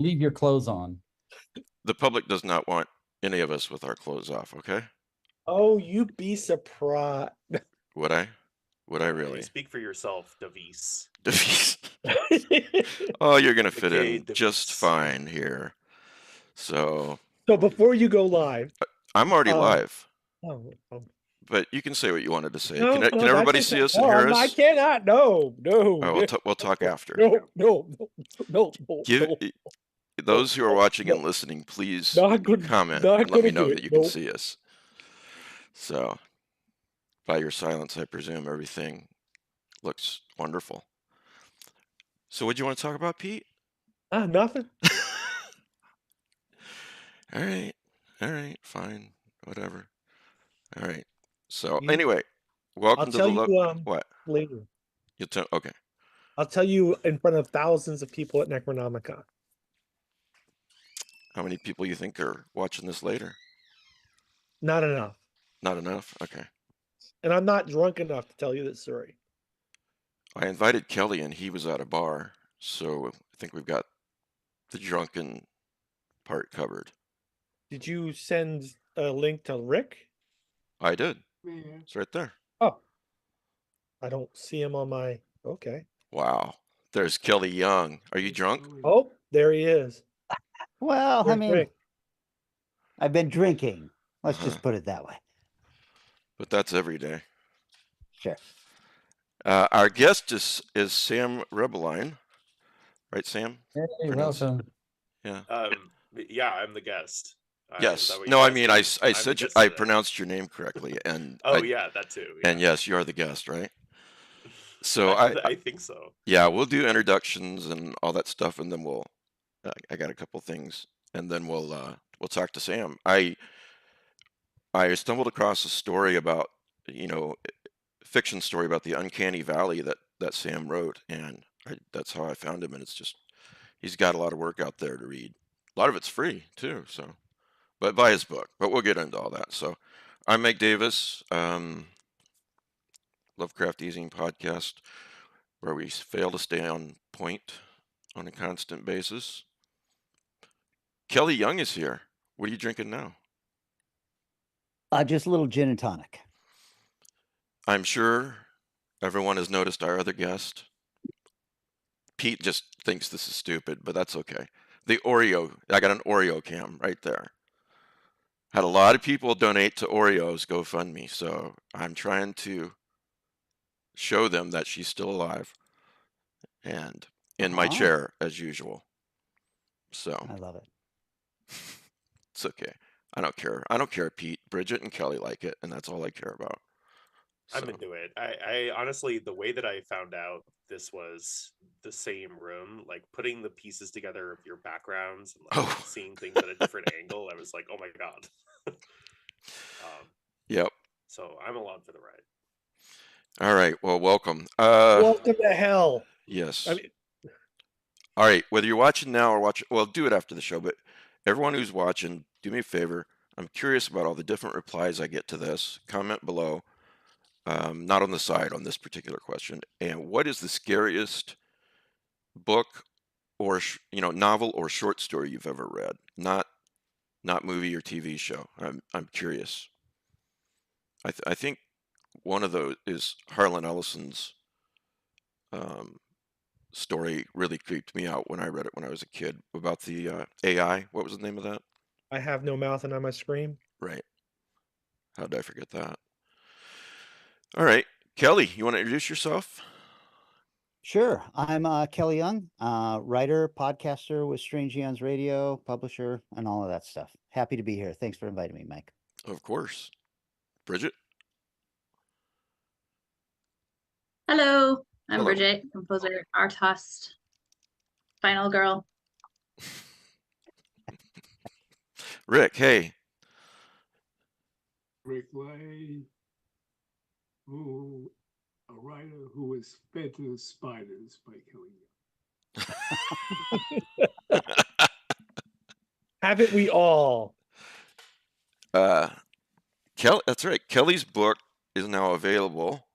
Leave your clothes on. The public does not want any of us with our clothes off, okay? Oh, you'd be surprised. Would I? Would I really? Speak for yourself, Davies. Davies. Oh, you're going to fit Okay, in Davies. just fine here. So before you go live. I'm already live. Oh. But you can say what you wanted to say. No, can everybody see us and hear us? I cannot. No. Oh, we'll talk after. No. Those who are watching and listening, please comment and let me know that you can see us. So, by your silence, I presume everything looks wonderful. So, what do you want to talk about, Pete? Nothing. All right, fine, whatever. All right. So, anyway, welcome to the what? Later. Okay. I'll tell you in front of thousands of people at Necronomicon. How many people you think are watching this later? Not enough. Not enough? Okay. And I'm not drunk enough to tell you this story. I invited Kelly and he was at a bar, so I think we've got the drunken part covered. Did you send a link to Rick? I did. It's right there. Oh. I don't see him on my... Okay. Wow. There's Kelly Young. Are you drunk? Oh, there he is. Well, Where's I mean, Rick? I've been drinking. Let's just put it that way. But that's every day. Sure. Our guest is Sam Rebelein. Right, Sam? Hey, welcome. Yeah. Yeah, I'm the guest. Yes. No, I mean, I said I pronounced your name correctly, and yeah, that too. Yeah. And yes, you are the guest, right? So I think so. Yeah, we'll do introductions and all that stuff, and then I got a couple things, and then we'll talk to Sam. I stumbled across a story about, fiction story about the Uncanny Valley that Sam wrote, and that's how I found him. And it's just, he's got a lot of work out there to read. A lot of it's free too, so, but buy his book. But we'll get into all that. So, I'm Meg Davis, Lovecraft eZine podcast, where we fail to stay on point on a constant basis. Kelly Young is here. What are you drinking now? Just a little gin and tonic. I'm sure everyone has noticed our other guest. Pete just thinks this is stupid, but that's okay. I got an Oreo cam right there. Had a lot of people donate to Oreo's GoFundMe, so I'm trying to show them that she's still alive and in my chair as usual. So I love it. It's okay. I don't care, Pete. Bridget and Kelly like it, and that's all I care about. So. I'm into it. I honestly, the way that I found out this was the same room, like putting the pieces together of your backgrounds and like seeing things at a different angle, I was like, oh my God. Yep. So I'm along for the ride. All right. Well, welcome. Welcome to hell. Yes. All right. Whether you're watching now or do it after the show, but everyone who's watching, do me a favor. I'm curious about all the different replies I get to this. Comment below. Not on the side on this particular question. And what is the scariest book or novel or short story you've ever read? Not movie or TV show. I'm curious. I think one of those is Harlan Ellison's story. Really creeped me out when I read it when I was a kid, about the AI. What was the name of that? I Have No Mouth and I Must Scream. Right. How did I forget that? All right. Kelly, you want to introduce yourself? Sure. I'm Kelly Young, writer, podcaster with Strange Eons Radio, publisher, and all of that stuff. Happy to be here. Thanks for inviting me, Mike. Of course. Bridget? Hello. I'm Bridget, composer, artist, final girl. Rick, hey. Rick Lay, a writer who was fed to the spiders by Kelly. Haven't we all? That's right. Kelly's book is now available.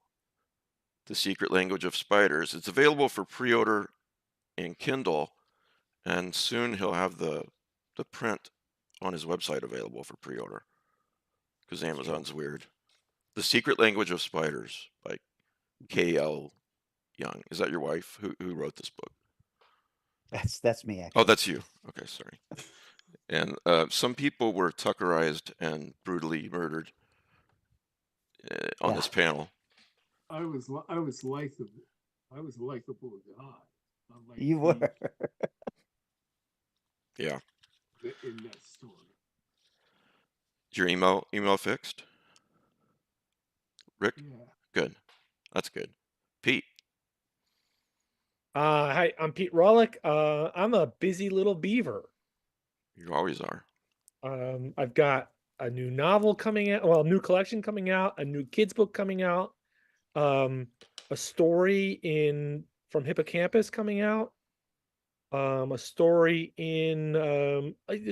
The Secret Language of Spiders. It's available for pre-order in Kindle, and soon he'll have the print on his website available for pre-order because Amazon's weird. The Secret Language of Spiders by K.L. Young. Is that your wife who wrote this book? That's me, actually. Oh, that's you. Okay, sorry. And some people were Tuckerized and brutally murdered on Yeah. this panel. I was likable. I was a likable guy. Unlike You Pete were. Yeah. in that story. Is your email fixed? Rick? Yeah. Good. That's good. Pete? Hi, I'm Pete Rollick. I'm a busy little beaver. You always are. I've got a new novel coming out, well, a new collection coming out, a new kids book coming out, a story from Hippocampus coming out, a story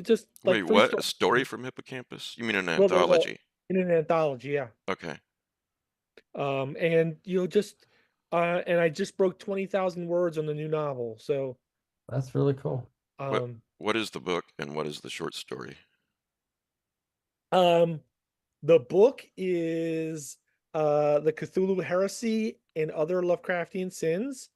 just like Wait, three what? A stories story from Hippocampus? You mean an Well, anthology? in an anthology, yeah. Okay. And and I just broke 20,000 words on the new novel. So, That's really cool. What is the book and what is the short story? the book is the Cthulhu Heresy and Other Lovecraftian Sins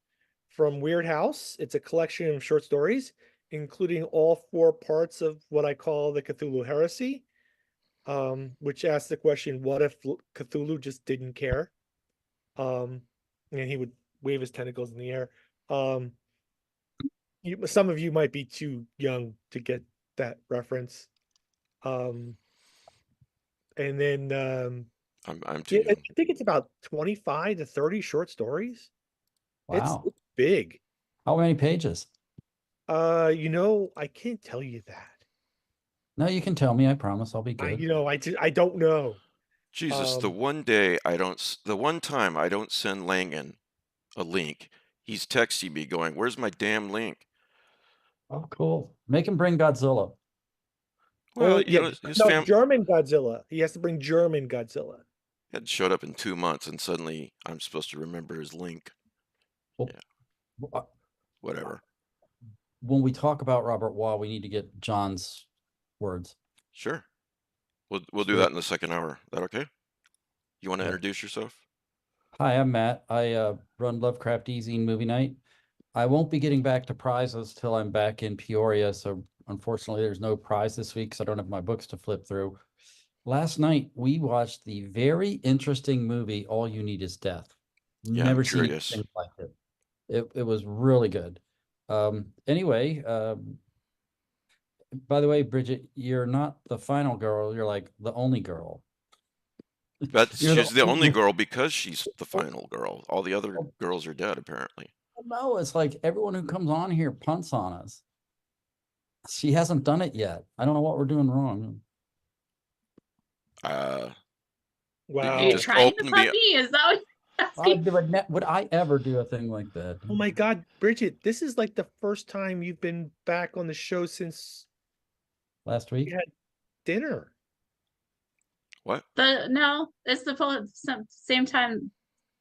from Weird House. It's a collection of short stories, including all 4 parts of what I call the Cthulhu Heresy, which asks the question, what if Cthulhu just didn't care? And he would wave his tentacles in the air. Some of you might be too young to get that reference. And then I'm too young. I think it's about 25 to 30 short stories. Wow. It's big. How many pages? I can't tell you that. No, you can tell me. I promise I'll be good. I don't know. Jesus, the one time I don't send Langan a link, he's texting me going, "Where's my damn link?" Oh, cool. Make him bring Godzilla. Well, yeah, his no, German Godzilla. He has to bring German Godzilla. had showed up in 2 months, and suddenly I'm supposed to remember his link. Well, Yeah. Whatever. When we talk about Robert Waugh, we need to get John's words. Sure. We'll do Sure. that in the second hour. Is that okay? You want to Yeah. introduce yourself? Hi, I'm Matt. I run Lovecraft eZine Movie Night. I won't be getting back to prizes till I'm back in Peoria, so unfortunately there's no prize this week because I don't have my books to flip through. Last night we watched the very interesting movie All You Need Is Death. Yeah, Never I'm seen curious. anything like it. It was really good. Anyway, by the way, Bridget, you're not the final girl. You're like the only girl. She's the only girl because she's the final girl. All the other girls are dead, apparently. No, it's like everyone who comes on here punts on us. She hasn't done it yet. I don't know what we're doing wrong. Wow. Are You you just trying to opened put me- me? Is that what you're asking? Would I ever do a thing like that? Oh my God, Bridget, this is like the first time you've been back on the show since Last week? we had dinner. What? No, it's the same time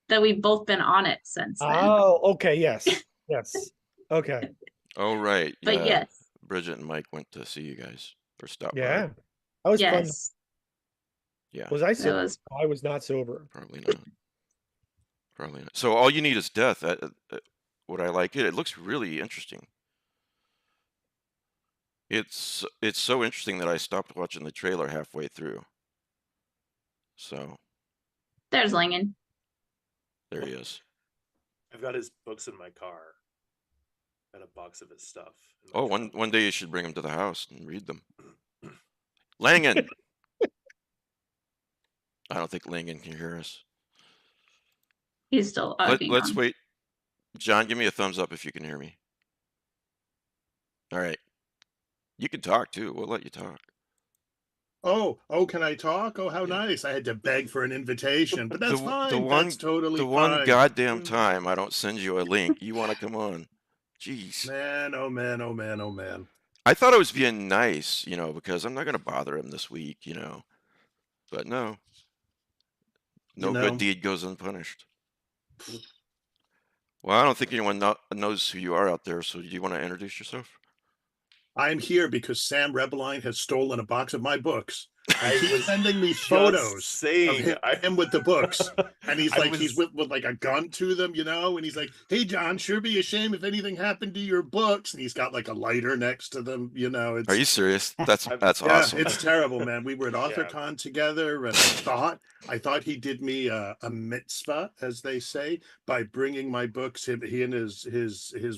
that we've both been on it since then. Oh, okay, yes. Yes. Okay. Oh, right. But Yeah. yes, Bridget and Mike went to see you guys or stopped by. Yeah. That was fun. yes, Yeah, Was I it sober? was. I was not sober. probably not. Probably not. So All You Need Is Death. Would I like it? It looks really interesting. It's so interesting that I stopped watching the trailer halfway through. So There's Langan. there he is. I've got his books in my car and a box of his stuff. in my Oh, trunk. one day you should bring him to the house and read them. Langan. I don't think Langan can hear us. He's still Let's wait. John, give me a thumbs up if you can hear me. All right. You can talk too. We'll let you talk. Oh, can I talk? Oh, how Yeah. nice. I had to beg for an invitation, but that's fine. That's totally the one fine. goddamn time I don't send you a link. You want to come on. Jeez. Man, oh man, oh man, oh man. I thought I was being nice, because I'm not going to bother him this week, But no. No good deed goes unpunished. Well, I don't think anyone knows who you are out there, so do you want to introduce yourself? I'm here because Sam Rebelein has stolen a box of my books. And I he's was sending me just photos of saying, him with the books. And he's I like, he's was- with like a gun to them, you know? And he's like, hey, John, sure be a shame if anything happened to your books. And he's got like a lighter next to them, you know? It's, Are you serious? That's yeah, awesome. it's terrible, man. We were at Yeah. AuthorCon together, and I thought he did me a mitzvah, as they say, by bringing my books. He and his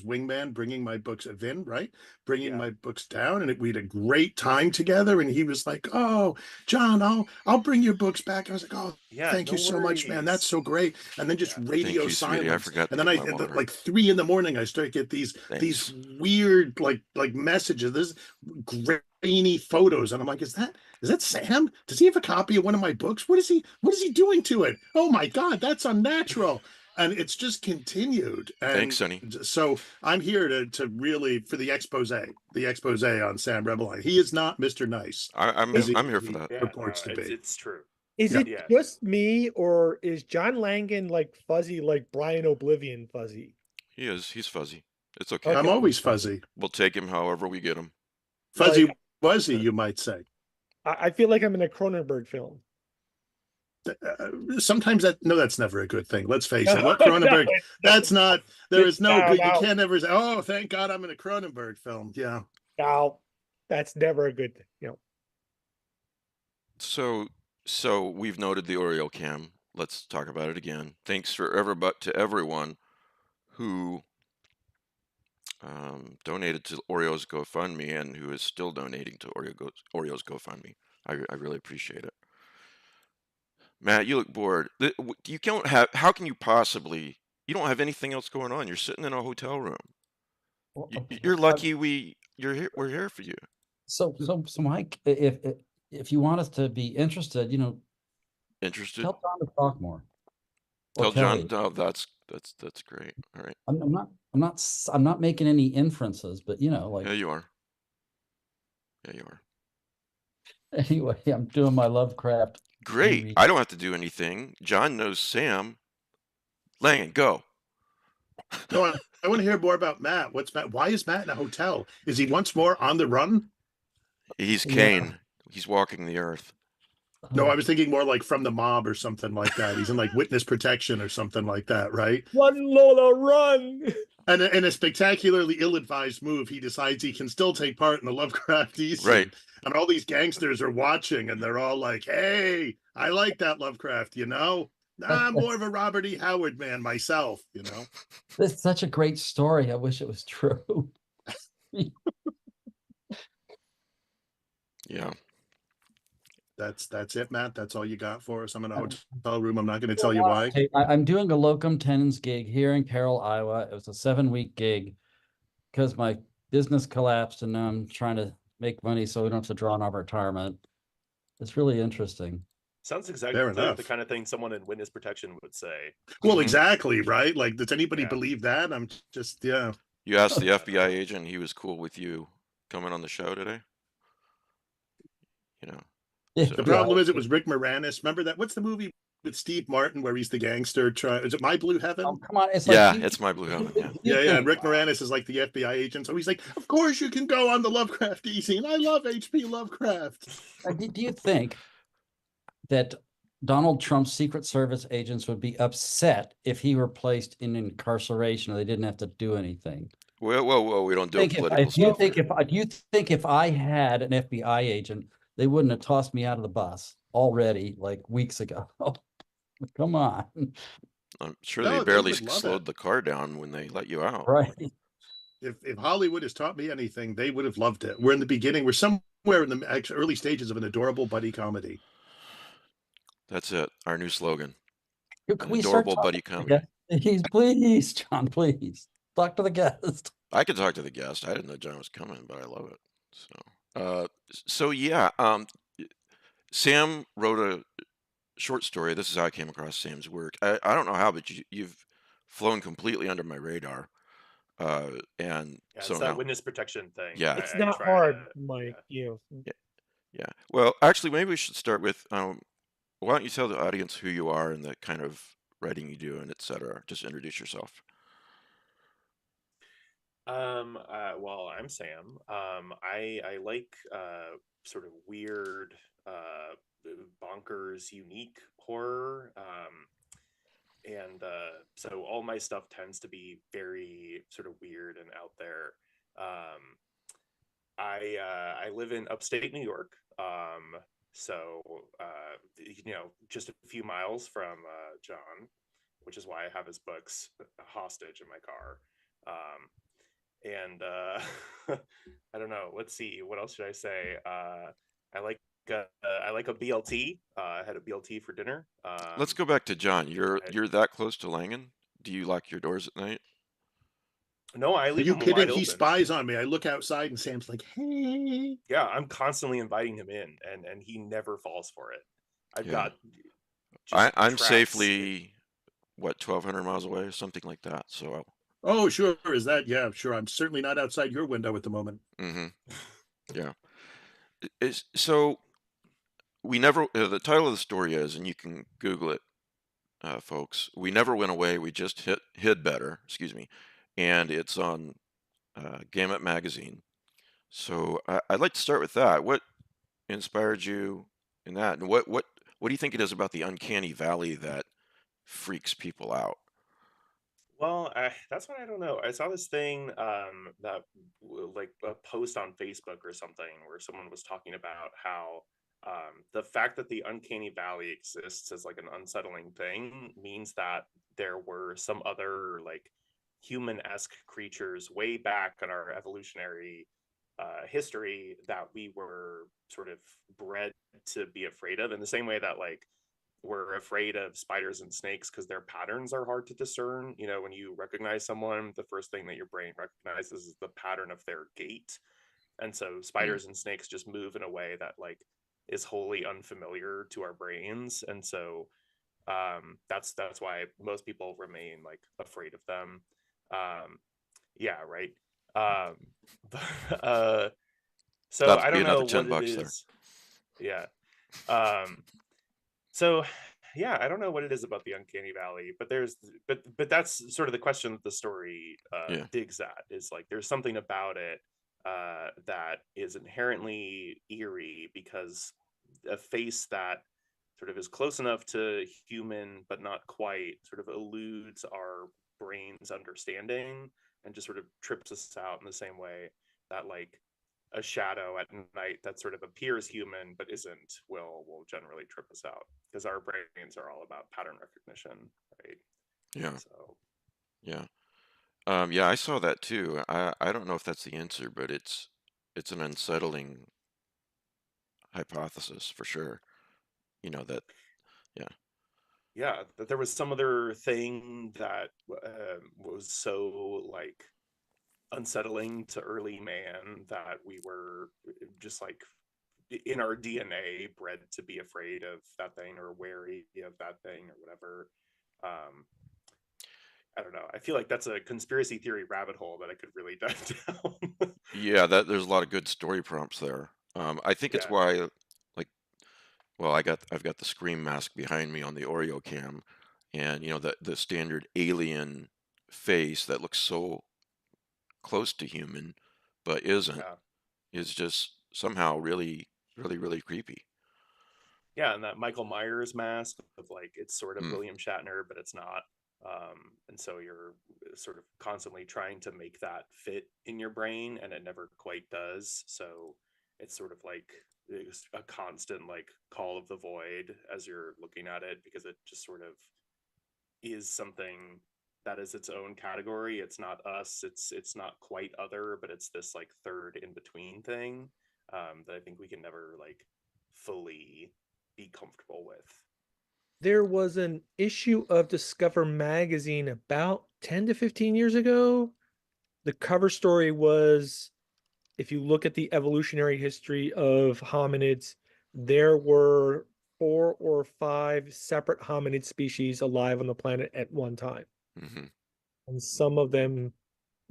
wingman bringing my books in, right? Bringing Yeah. my books down, and we had a great time together. And he was like, "Oh, John, I'll bring your books back." I was like, "Oh, Yeah, thank no you so much, man. That's so worries. great." And then just Yeah. radio Thank you, sweetie. I silence. forgot to And then get my water. like 3 a.m, I start to get these Thanks. weird like messages. This grainy photos, and I'm like, is that Sam? Does he have a copy of one of my books? What is he doing to it? Oh my God, that's unnatural. And it's just continued. And Thanks, Sonny. so I'm here to really, for the expose on Sam Rebelein. He is not Mr. Nice. I'm as he- here for he that. Yeah, purports no, to be. it's true. Is Yeah. it Yeah. just me, or is John Langan like fuzzy, like Brian Oblivion fuzzy? He is. He's fuzzy. It's okay. I'm always fuzzy. We'll take him however we get him. Fuzzy Like- Wuzzy, you might say. I feel like I'm in a Cronenberg film. Sometimes that's never a good thing. Let's face it. What Cronenberg? That's not. There is no good. You can't ever say, "Oh, thank God, I'm in a Cronenberg film." Yeah. No, that's never a good thing. You know. So we've noted the Oreo cam. Let's talk about it again. Thanks to everyone who donated to Oreo's GoFundMe and who is still donating to Oreo's GoFundMe. I really appreciate it. Matt, you look bored. You don't have. How can you possibly? You don't have anything else going on. You're sitting in a hotel room. You're lucky we're here for you. So Mike, if you want us to be interested, Interested? tell John to talk more. Or Tell John. Kelly. No, that's great. All right. I'm not making any inferences, but like Yeah, you are. Yeah, you are. anyway, I'm doing my Lovecraft. Great. reread. I don't have to do anything. John knows Sam. Langan, go. No, I want to hear more about Matt. What's Matt? Why is Matt in a hotel? Is he once more on the run? He's Yeah. Cain. He's walking the earth. No, I was thinking more like from the mob or something like that. He's in like witness protection or something like that, right? Run, Lola, run! And in a spectacularly ill-advised move, he decides he can still take part in the Lovecraft eZine. Right. And all these gangsters are watching, and they're all like, "Hey, I like that Lovecraft, you know? I'm more of a Robert E. Howard man myself, you know." It's such a great story. I wish it was true. Yeah. That's it, Matt. That's all you got for us. I'm in a hotel room. I'm not going to tell you why. Okay, I'm doing a locum tenens gig here in Carroll, Iowa. It was a 7-week gig because my business collapsed, and now I'm trying to make money so we don't have to draw on our retirement. It's really interesting. Sounds exactly Fair like the enough. kind of thing someone in witness protection would say. Well, Mhm. exactly, right? Like, does anybody Yeah. believe that? I'm just, yeah. You asked the FBI agent. He was cool with you coming on the show today. So- The problem is, it was Rick Moranis. Remember that? What's the movie with Steve Martin where he's the gangster? Is it My Blue Heaven? Oh, come on. It's Yeah, like it's My Blue Heaven. Yeah. Yeah. And Rick Moranis is like the FBI agent. So he's like, "Of course you can go on the Lovecraft eZine. I love H.P. Lovecraft." Do you think that Donald Trump's Secret Service agents would be upset if he were placed in incarceration or they didn't have to do anything? Well, we don't do Do political you stuff. think here. do you think if I had an FBI agent, they wouldn't have tossed me out of the bus already like weeks ago? Come on. I'm sure No, they they barely would love slowed it. the car down when they let you out. Right. If Hollywood has taught me anything, they would have loved it. We're in the beginning. We're somewhere in the early stages of an adorable buddy comedy. That's it. Our new slogan. Can An we start adorable buddy talking to comedy. the guest? Please, John, please. Talk to the guest. I could talk to the guest. I didn't know John was coming, but I love it. So yeah. Sam wrote a short story. This is how I came across Sam's work. I don't know how, but you've flown completely under my radar. And Yeah, so it's that now, witness protection thing. Yeah. It's I not try hard, to- Mike. yeah. yeah. Well, actually, maybe we should start with why don't you tell the audience who you are and the kind of writing you do and etc. Just introduce yourself. Well, I'm Sam. I like sort of weird, bonkers, unique horror. And so all my stuff tends to be very sort of weird and out there. Um, I live in upstate New York. So just a few miles from John, which is why I have his books hostage in my car. And I don't know. Let's see. What else should I say? I like I like a BLT. I had a BLT for dinner. Let's go back to John. You're I- you're that close to Langan? Do you lock your doors at night? No, I Are leave you them kidding? wide He open. spies on me. I look outside and Sam's like, hey. Yeah, I'm constantly inviting him in, and he never falls for it. I've Yeah. got I'm traps. safely, what, 1,200 miles away or something like that. So, Oh, sure. Is that? Yeah, sure. I'm certainly not outside your window at the moment. yeah. So we never, the title of the story is, and you can Google it, folks, We Never Went Away, We Just Hid Better, excuse me. And it's on Gamut Magazine. So I'd like to start with that. What inspired you in that? And what do you think it is about the uncanny valley that freaks people out? Well, that's what I don't know. I saw this thing like a post on Facebook or something where someone was talking about how the fact that the uncanny valley exists as like an unsettling thing means that there were some other like human-esque creatures way back in our evolutionary history that we were sort of bred to be afraid of, in the same way that like we're afraid of spiders and snakes because their patterns are hard to discern. You know, when you recognize someone, the first thing that your brain recognizes is the pattern of their gait. And so spiders and snakes just move in a way that like is wholly unfamiliar to our brains. And so that's why most people remain like afraid of them. Yeah, right. So That'd I be don't know another what 10 it bucks there. is. Yeah. So yeah, I don't know what it is about the uncanny valley, but but that's sort of the question that the story Yeah. digs at, is like there's something about it that is inherently eerie because a face that sort of is close enough to human but not quite sort of eludes our brain's understanding and just sort of trips us out in the same way that like a shadow at night that sort of appears human but isn't will generally trip us out because our brains are all about pattern recognition, right? Yeah. So Yeah. Yeah, I saw that too. I don't know if that's the answer, but it's an unsettling hypothesis for sure. You know that, yeah, that there was some other thing that was so like unsettling to early man that we were just like in our DNA bred to be afraid of that thing or wary of that thing or whatever. I don't know. I feel like that's a conspiracy theory rabbit hole that I could really dive down. yeah, that there's a lot of good story prompts there. I think it's Yeah. why, like, well, I've got the Scream mask behind me on the Oreo cam, and you know the standard alien face that looks so close to human, but isn't, Yeah. is just somehow really, really, really creepy. Yeah, and that Michael Myers mask of like it's sort of Mm. William Shatner, but it's not. And so you're sort of constantly trying to make that fit in your brain, and it never quite does. So it's sort of like it's a constant like call of the void as you're looking at it, because it just sort of is something that is its own category. It's not us. It's not quite other, but it's this like third in between thing that I think we can never like fully be comfortable with. There was an issue of Discover magazine about 10 to 15 years ago. The cover story was, if you look at the evolutionary history of hominids, there were 4 or 5 separate hominid species alive on the planet at one time. hmm And some of them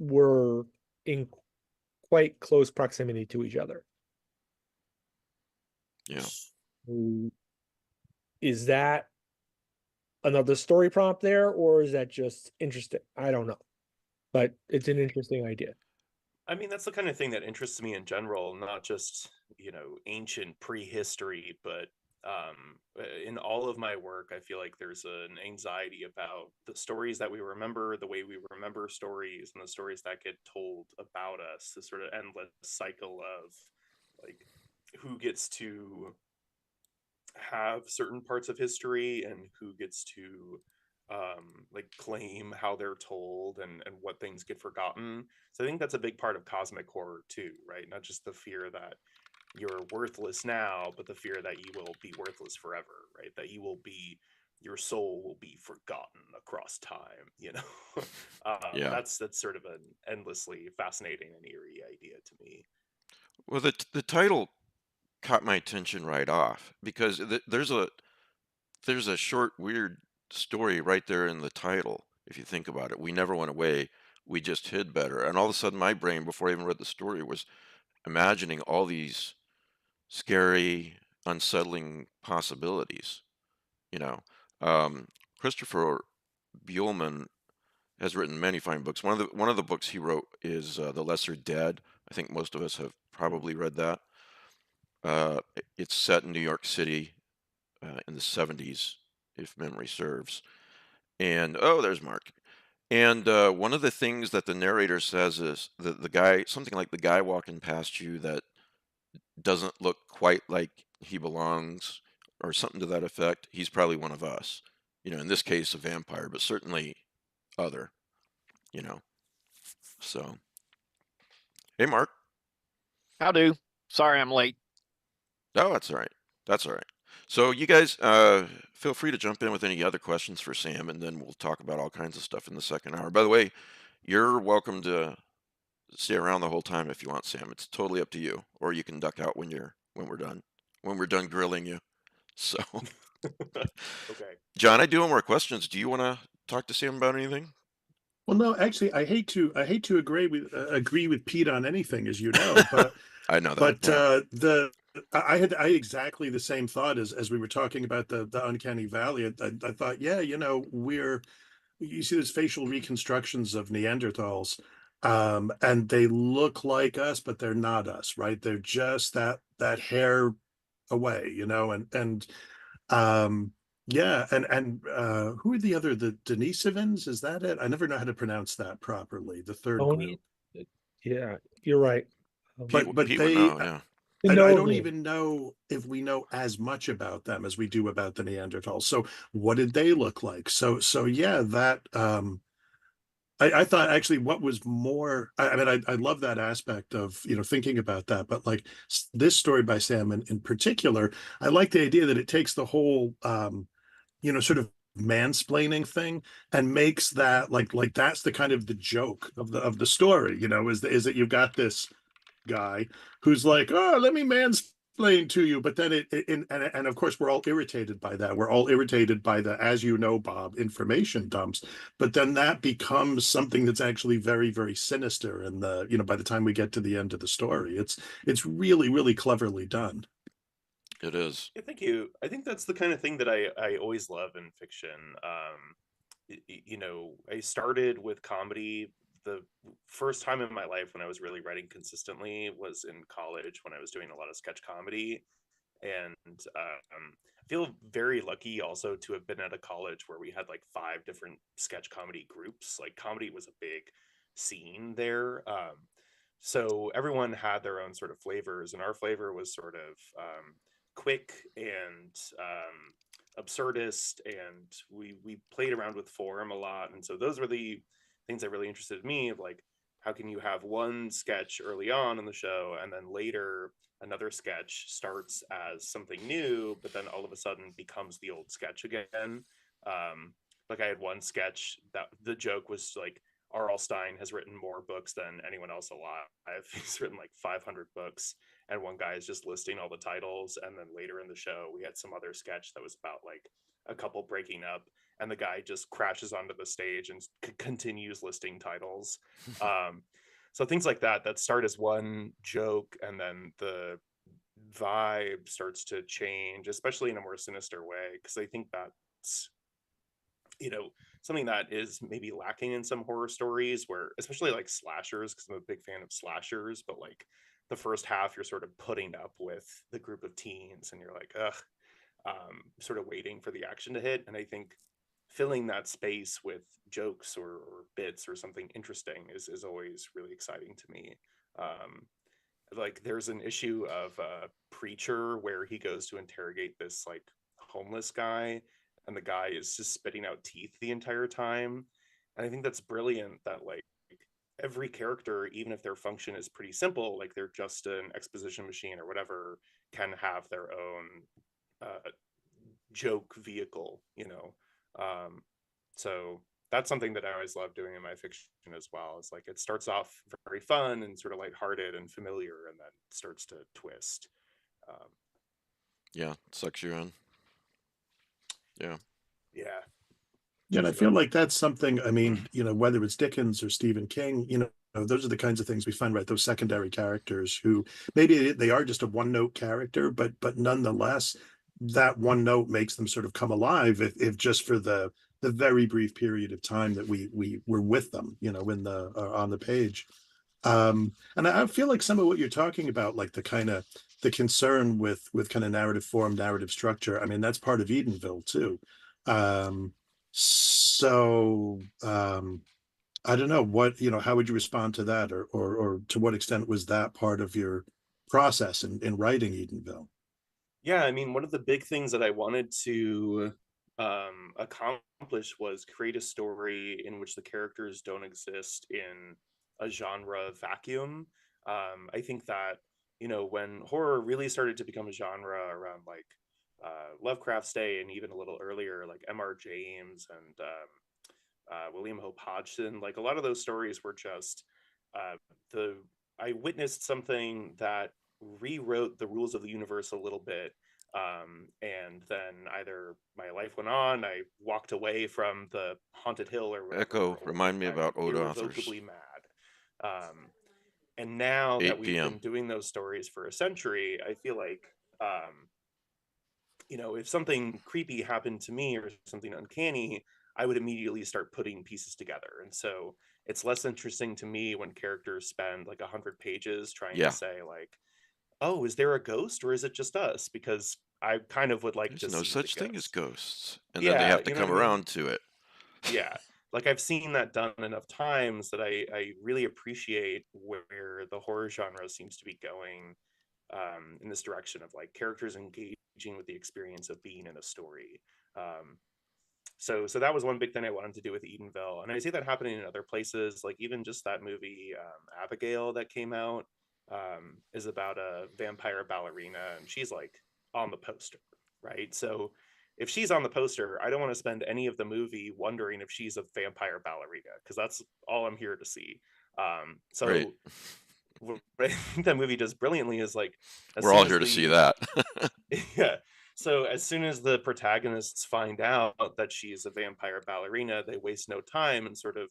were in quite close proximity to each other. Yeah. So is that another story prompt there, or is that just interesting? I don't know, but it's an interesting idea. I mean, that's the kind of thing that interests me in general, not just, ancient prehistory, but in all of my work, I feel like there's an anxiety about the stories that we remember, the way we remember stories, and the stories that get told about us, this sort of endless cycle of like who gets to have certain parts of history and who gets to like claim how they're told and what things get forgotten. So I think that's a big part of cosmic horror too, right? Not just the fear that you're worthless now, but the fear that you will be worthless forever, right? That your soul will be forgotten across time. Yeah. That's sort of an endlessly fascinating and eerie idea to me. Well, the title caught my attention right off because there's a short weird story right there in the title. If you think about it, we never went away. We just hid better. And all of a sudden, my brain, before I even read the story, was imagining all these scary, unsettling possibilities. You know, um, Christopher Buehlman has written many fine books. One of the books he wrote is The Lesser Dead. I think most of us have probably read that. It's set in New York City in the 70s, if memory serves. And oh, there's Mark. And one of the things that the narrator says is that the guy, something like the guy walking past you that doesn't look quite like he belongs, or something to that effect, he's probably one of us. In this case, a vampire, but certainly other, you know. So, hey, Mark. How do? Sorry I'm late. Oh, that's all right. That's all right. So you guys feel free to jump in with any other questions for Sam, and then we'll talk about all kinds of stuff in the second hour. By the way, you're welcome to stay around the whole time if you want, Sam. It's totally up to you, or you can duck out when we're done grilling you. So, Okay. John, I do have more questions. Do you want to talk to Sam about anything? Well, no, actually, I hate to agree with Pete on anything, as you know, but I know that. but Yeah. I had exactly the same thought as we were talking about the Uncanny Valley. I thought, yeah, you see those facial reconstructions of Neanderthals, and they look like us, but they're not us, right? They're just that hair away, and yeah, and who are the Denisovans? Is that it? I never know how to pronounce that properly. The third Oni, group, yeah, you're right. but Pete would they. know. Yeah. I don't even know if we know as much about them as we do about the Neanderthals. So what did they look like? So yeah, that I thought actually what was more, I mean, I love that aspect of, thinking about that, but like this story by Sam in particular, I like the idea that it takes the whole, sort of mansplaining thing and makes that like that's the kind of the joke of the story, is that you've got this guy who's like, oh, let me mansplain to you, but then and of course we're all irritated by that. We're all irritated by the, as you know, Bob, information dumps, but then that becomes something that's actually very, very sinister. And by the time we get to the end of the story, it's really, really cleverly done. It is. Yeah, thank you. I think that's the kind of thing that I always love in fiction. I started with comedy. The first time in my life when I was really writing consistently was in college when I was doing a lot of sketch comedy. And I feel very lucky also to have been at a college where we had like 5 different sketch comedy groups. Like comedy was a big scene there. So everyone had their own sort of flavors, and our flavor was sort of quick and absurdist, and we played around with form a lot. And so those were the things that really interested me, of like, how can you have one sketch early on in the show and then later another sketch starts as something new, but then all of a sudden becomes the old sketch again. Like I had one sketch that the joke was like, R.L. Stine has written more books than anyone else alive. He's written like 500 books, and one guy is just listing all the titles. And then later in the show, we had some other sketch that was about like a couple breaking up, and the guy just crashes onto the stage and continues listing titles. So things like that start as one joke, and then the vibe starts to change, especially in a more sinister way, because I think that's, something that is maybe lacking in some horror stories, where especially like slashers, because I'm a big fan of slashers, but like the first half you're sort of putting up with the group of teens and you're like, ugh, sort of waiting for the action to hit. And I think filling that space with jokes or bits or something interesting is always really exciting to me. Like there's an issue of Preacher where he goes to interrogate this like homeless guy, and the guy is just spitting out teeth the entire time. And I think that's brilliant that like every character, even if their function is pretty simple, like they're just an exposition machine or whatever, can have their own joke vehicle, you know. So that's something that I always love doing in my fiction as well. It's like it starts off very fun and sort of lighthearted and familiar, and then starts to twist. Yeah, sucks you in. Yeah. Yeah. Yeah, and I feel like that's something, I mean, you know, whether it's Dickens or Stephen King, you know, those are the kinds of things we find, right? Those secondary characters who maybe they are just a one-note character, but nonetheless, that one note makes them sort of come alive if just for the very brief period of time that we were with them, you know, in the on the page. And I feel like some of what you're talking about, like the kind of the concern with kind of narrative form, narrative structure, I mean, that's part of Edenville too. I don't know what, you know, how would you respond to that, or to what extent was that part of your process in writing Edenville? Yeah, I mean, one of the big things that I wanted to accomplish was create a story in which the characters don't exist in a genre vacuum. I think that, you know, when horror really started to become a genre around like Lovecraft's day, and even a little earlier, like M.R. James and William Hope Hodgson, like a lot of those stories were just I witnessed something that rewrote the rules of the universe a little bit, and then either my life went on, I walked away from the haunted hill or whatever, Echo, remind me I'm about old authors. irrevocably mad. And now that 8 we've p.m. been doing those stories for a century, I feel like you know, if something creepy happened to me or something uncanny, I would immediately start putting pieces together. And so it's less interesting to me when characters spend like 100 pages trying Yeah. to say like, oh, is there a ghost or is it just us? Because I kind of would like There's to no see such the thing as ghost. ghosts. And then they have to you know come what I mean? around to it. Yeah. Like I've seen that done enough times that I really appreciate where the horror genre seems to be going, in this direction of like characters engaging with the experience of being in a story. So that was one big thing I wanted to do with Edenville, and I see that happening in other places. Like even just that movie Abigail that came out is about a vampire ballerina, and she's like on the poster, right? So if she's on the poster, I don't want to spend any of the movie wondering if she's a vampire ballerina, because that's all I'm here to see. So Right. what I think that movie does brilliantly is like, we're all here to see that. yeah. So as soon as the protagonists find out that she is a vampire ballerina, they waste no time and sort of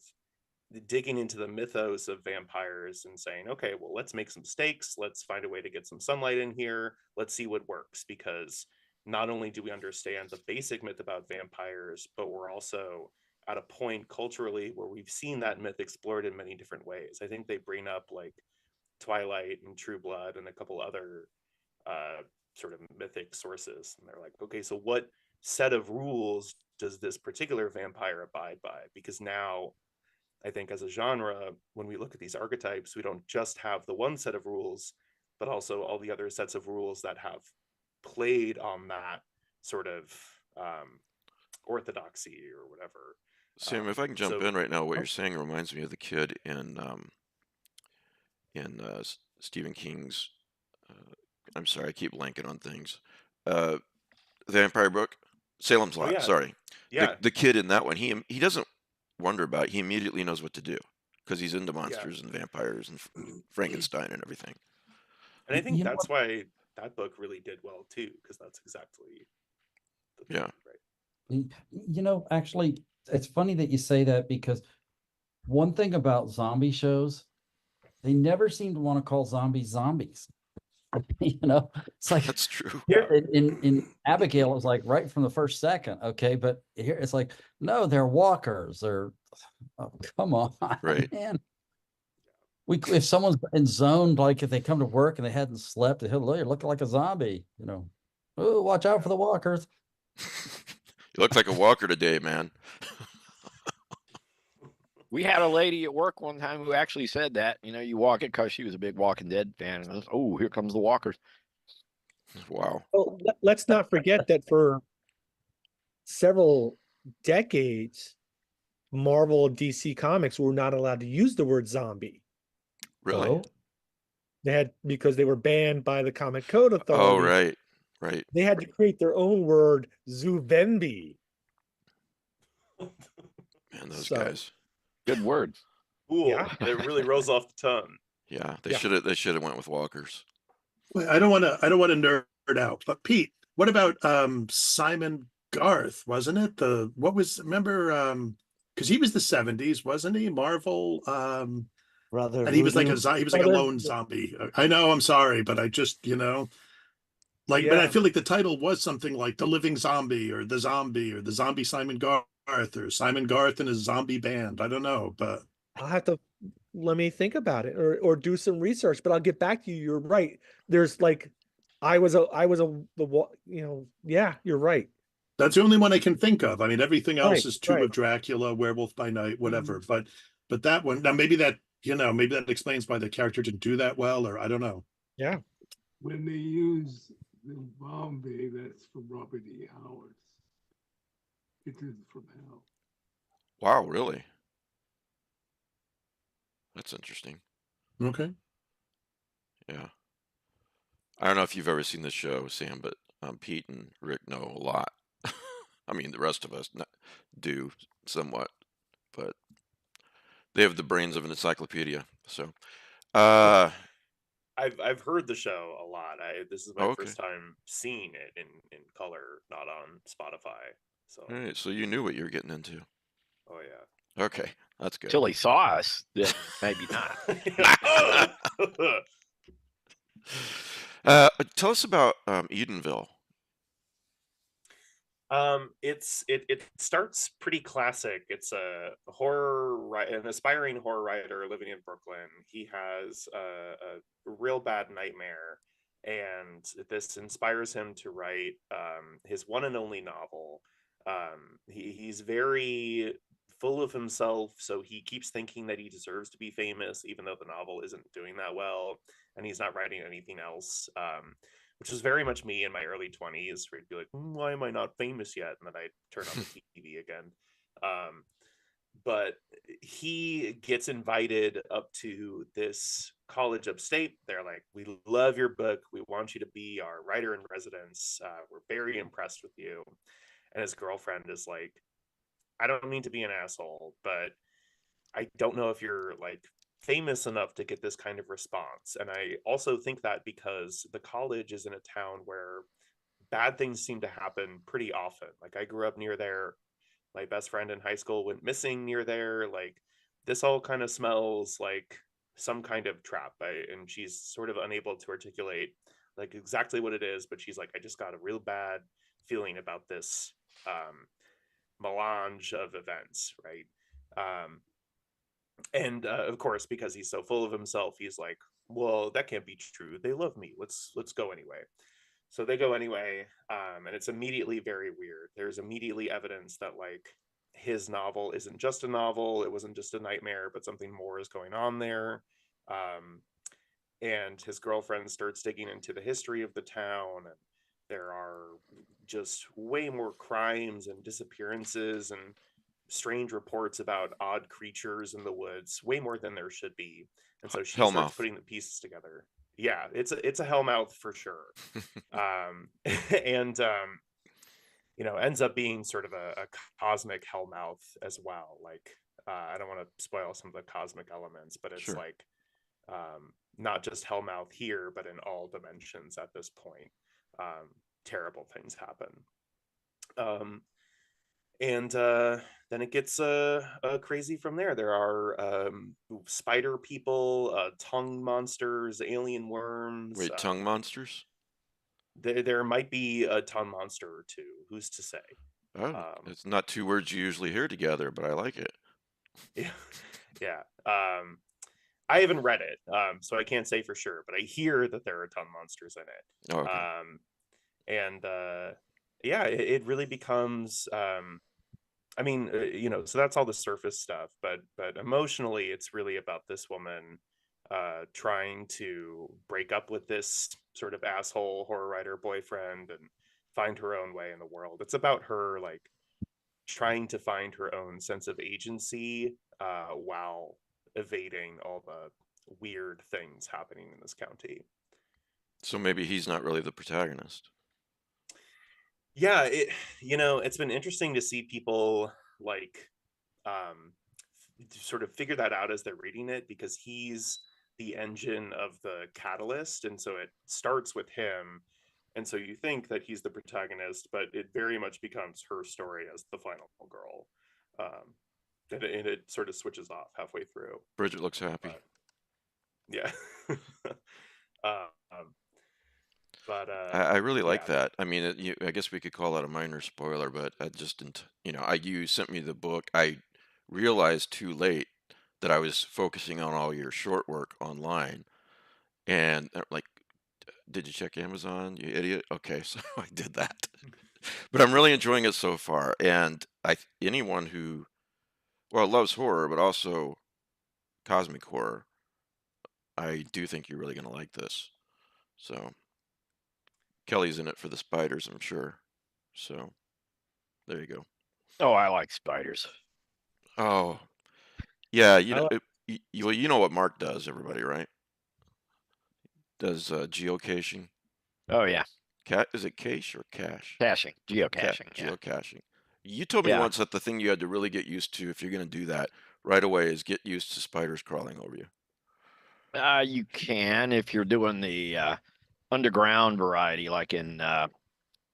digging into the mythos of vampires and saying, okay, well, let's make some stakes. Let's find a way to get some sunlight in here. Let's see what works, because not only do we understand the basic myth about vampires, but we're also at a point culturally where we've seen that myth explored in many different ways. I think they bring up like Twilight and True Blood and a couple other sort of mythic sources, and they're like, okay, so what set of rules does this particular vampire abide by? Because now I think as a genre, when we look at these archetypes, we don't just have the one set of rules, but also all the other sets of rules that have played on that sort of orthodoxy or whatever. Sam, if I can jump so- in right now, what you're saying reminds me of the kid in Stephen King's, I'm sorry, I keep blanking on things. Vampire book, Salem's Lot. yeah. Sorry, Yeah. the kid in that one, he doesn't wonder about it. He immediately knows what to do because he's into monsters and vampires and Frankenstein and everything. And I think You know that's why that book really did well too, because that's exactly the thing, right? You know, actually, it's funny that you say that, because one thing about zombie shows, they never seem to want to call zombies zombies. It's like That's true. here in Abigail, it was like right from the first second. Okay, but here it's like, no, they're walkers. They're come on, Right. man. If someone's in zoned, like if they come to work and they hadn't slept, they're looking like a zombie. Oh, watch out for the walkers. You look like a walker today, man. We had a lady at work one time who actually said that. You walk it because she was a big Walking Dead fan. And oh, here comes the walkers. Wow. Well, let's not forget that for several decades, Marvel and DC Comics were not allowed to use the word zombie. Really? Oh, They had, because they were banned by the Comic Code Authority. Oh, right. Right. They had to create their own word, Zuvenbi. Man, those So- guys. Good word. Cool. Yeah. It really rolls off the tongue. Yeah, Yeah. they should have went with walkers. Wait, I don't want to nerd out, but Pete, what about Simon Garth? Wasn't it remember because he was the 70s, wasn't he? Marvel, Brother, and he was like a Voodoo. he was like a Brother- lone zombie. I know, I'm sorry, but I just but I Yeah. feel like the title was something like The Living Zombie or The Zombie Simon Garth or Simon Garth and his zombie band. I don't know, but I'll have to let me think about it or do some research, but I'll get back to you. You're right. There's like, yeah, you're right. that's the only one I can think of. I mean, everything else Right, is Tomb right. of Dracula, Werewolf by Night, whatever. But that one, now maybe that explains why the character didn't do that well, or I don't know. Yeah. When they use the Bombay, that's from Robert E. Howard. It is from hell. Wow, really? That's interesting. Okay. Yeah. I don't know if you've ever seen the show, Sam, but Pete and Rick know a lot. I mean, the rest of us do somewhat, but they have the brains of an encyclopedia. So, I've heard the show a lot. This is my Okay. first time seeing it in color, not on Spotify. So all right, so you knew what you were getting into. oh yeah. Okay, that's good. Till he saw us, then maybe not. Tell us about Edenville. It starts pretty classic. It's a an aspiring horror writer living in Brooklyn. He has a real bad nightmare, and this inspires him to write his one and only novel. He's very full of himself, so he keeps thinking that he deserves to be famous, even though the novel isn't doing that well, and he's not writing anything else. Which was very much me in my early 20s, where you'd be like, why am I not famous yet? And then I turn on the TV again. But he gets invited up to this college upstate. They're like, we love your book. We want you to be our writer in residence. We're very impressed with you. And his girlfriend is like, I don't mean to be an asshole, but I don't know if you're like famous enough to get this kind of response. And I also think that because the college is in a town where bad things seem to happen pretty often. Like I grew up near there. My best friend in high school went missing near there. Like this all kind of smells like some kind of trap. And she's sort of unable to articulate like exactly what it is, but she's like, I just got a real bad feeling about this melange of events, right? And of course, because he's so full of himself, he's like, well, that can't be true. They love me. Let's go anyway. So they go anyway, and it's immediately very weird. There's immediately evidence that like his novel isn't just a novel. It wasn't just a nightmare, but something more is going on there. And his girlfriend starts digging into the history of the town, and there are just way more crimes and disappearances and strange reports about odd creatures in the woods, way more than there should be. And so she starts Hellmouth. putting the pieces together. Yeah, it's a hellmouth for sure. And ends up being sort of a cosmic hellmouth as well. Like I don't want to spoil some of the cosmic elements, but it's Sure. like not just hellmouth here, but in all dimensions at this point. Terrible things happen. And then it gets crazy from there. There are spider people, tongue monsters, alien worms. Wait, tongue monsters? There might be a tongue monster or two. Who's to say? Oh, it's not two words you usually hear together, but I like it. Yeah, yeah. I haven't read it, so I can't say for sure, but I hear that there are tongue monsters in it. Oh, okay. And yeah, it really becomes. I mean, so that's all the surface stuff, but emotionally, it's really about this woman trying to break up with this sort of asshole horror writer boyfriend and find her own way in the world. It's about her like trying to find her own sense of agency while evading all the weird things happening in this county. So maybe he's not really the protagonist. Yeah, it's been interesting to see people like sort of figure that out as they're reading it, because he's the engine of the catalyst, and so it starts with him, and so you think that he's the protagonist, but it very much becomes her story as the final girl, and it sort of switches off halfway through. Bridget looks happy. Yeah. But I really like yeah. that. I mean, I guess we could call that a minor spoiler, but I just didn't. You sent me the book. I realized too late that I was focusing on all your short work online, and like, did you check Amazon, you idiot? Okay, so I did that. But I'm really enjoying it so far, and anyone who, well, loves horror, but also cosmic horror, I do think you're really going to like this. So. Kelly's in it for the spiders, I'm sure. So, there you go. Oh, I like spiders. Oh, yeah. You know what Mark does, everybody, right? Does geocaching. Oh yeah. Is it cache or cache? Caching, geocaching. Yeah. Geocaching. You told me once that the thing you had to really get used to if you're going to do that right away is get used to spiders crawling over you. You can if you're doing the underground variety, like in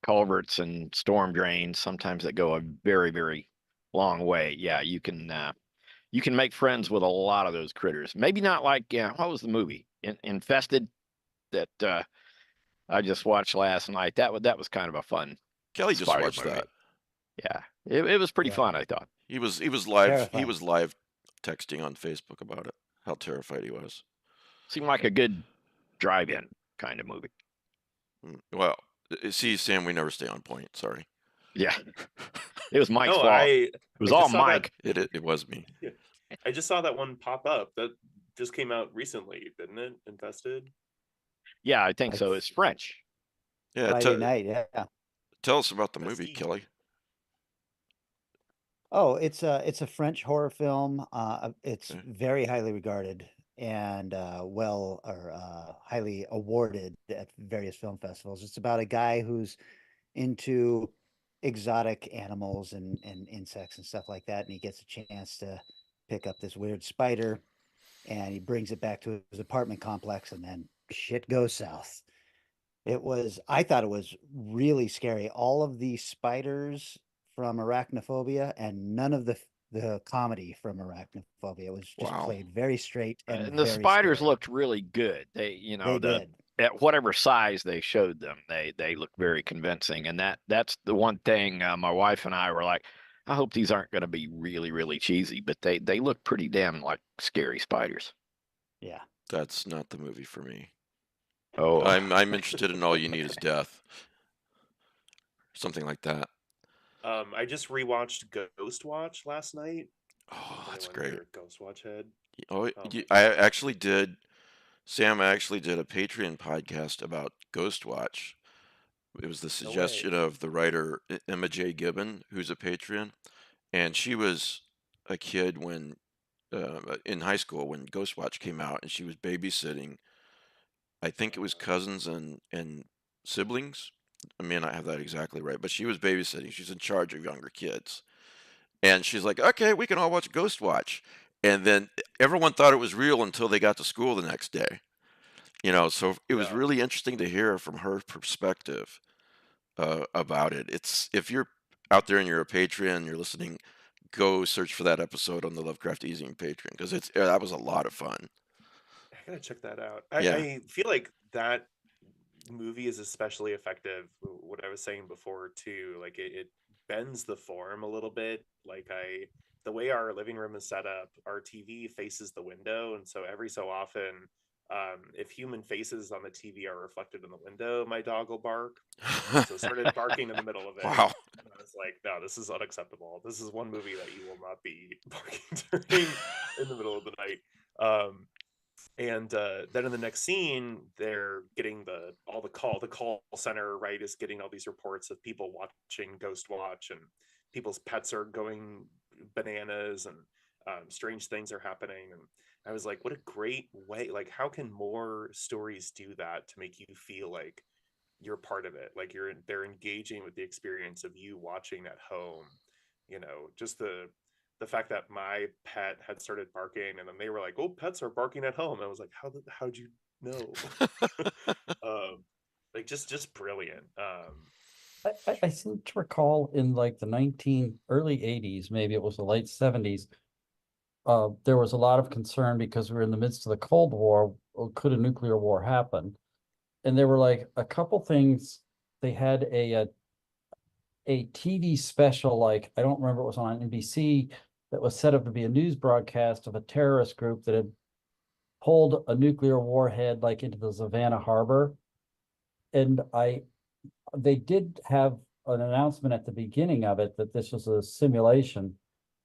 culverts and storm drains. Sometimes that go a very, very long way. Yeah, you can make friends with a lot of those critters. Maybe not like what was the movie Infested that I just watched last night. That was kind of a fun. Kelly just watched movie. that. Yeah, it was pretty fun. I thought he was live. Terrifying. He was live texting on Facebook about it. How terrified he was. Seemed like a good drive-in kind of movie. Well, see, Sam, we never stay on point. Sorry. Yeah, it was Mike's fault. It was all Mike. It was me. Yeah. I just saw that one pop up. That just came out recently, didn't it? Infested. Yeah, I think so. It's French. Yeah, Friday night. Yeah. Tell us about the movie, Kelly. Oh, it's a French horror film. It's very highly regarded and highly awarded at various film festivals. It's about a guy who's into exotic animals and insects and stuff like that, and he gets a chance to pick up this weird spider, and he brings it back to his apartment complex, and then shit goes south. I thought it was really scary. All of the spiders from Arachnophobia and none of the comedy from Arachnophobia. It was just played very straight. And the spiders looked really good. They did. At whatever size they showed them, they looked very convincing. And that's the one thing my wife and I were like, I hope these aren't going to be really, really cheesy, but they look pretty damn like scary spiders. Yeah. That's not the movie for me. Oh, I'm interested in All You Need Is Death. Something like that. I just rewatched Ghost Watch last night. Oh, that's great. Ghost Watch head. Oh, I actually did. Sam actually did a Patreon podcast about Ghost Watch. It was the suggestion of the writer Emma J. Gibbon, who's a Patreon, and she was a kid when in high school when Ghost Watch came out, and she was babysitting. I think it was cousins and siblings. I may not have that exactly right, but she was babysitting. She's in charge of younger kids. And she's like, okay, we can all watch Ghost Watch. And then everyone thought it was real until they got to school the next day. So it was really interesting to hear from her perspective about it. It's if you're out there and you're a patron, you're listening, go search for that episode on the Lovecraft eZine Patreon because that was a lot of fun. I gotta check that out. Yeah. I feel like that movie is especially effective. What I was saying before too, like it bends the form a little bit. Like the way our living room is set up, our TV faces the window, and so every so often, if human faces on the TV are reflected in the window, my dog will bark. So it started barking in the middle of it. Wow. And I was like, no, this is unacceptable. This is one movie that you will not be barking during in the middle of the night. And then in the next scene, they're getting the call center, right, is getting all these reports of people watching Ghost Watch, and people's pets are going bananas, and strange things are happening. And I was like, what a great way! Like, how can more stories do that to make you feel like you're part of it? Like they're engaging with the experience of you watching at home. You know, just the fact that my pet had started barking, and then they were like, "Oh, pets are barking at home." I was like, "How'd you know?" Like just brilliant. I seem to recall in like the early 80s, maybe it was the late 70s, there was a lot of concern because we were in the midst of the Cold War. Could a nuclear war happen? And there were like a couple things. They had a TV special, like I don't remember, it was on NBC, that was set up to be a news broadcast of a terrorist group that had pulled a nuclear warhead like into the Savannah Harbor. And they did have an announcement at the beginning of it that this was a simulation,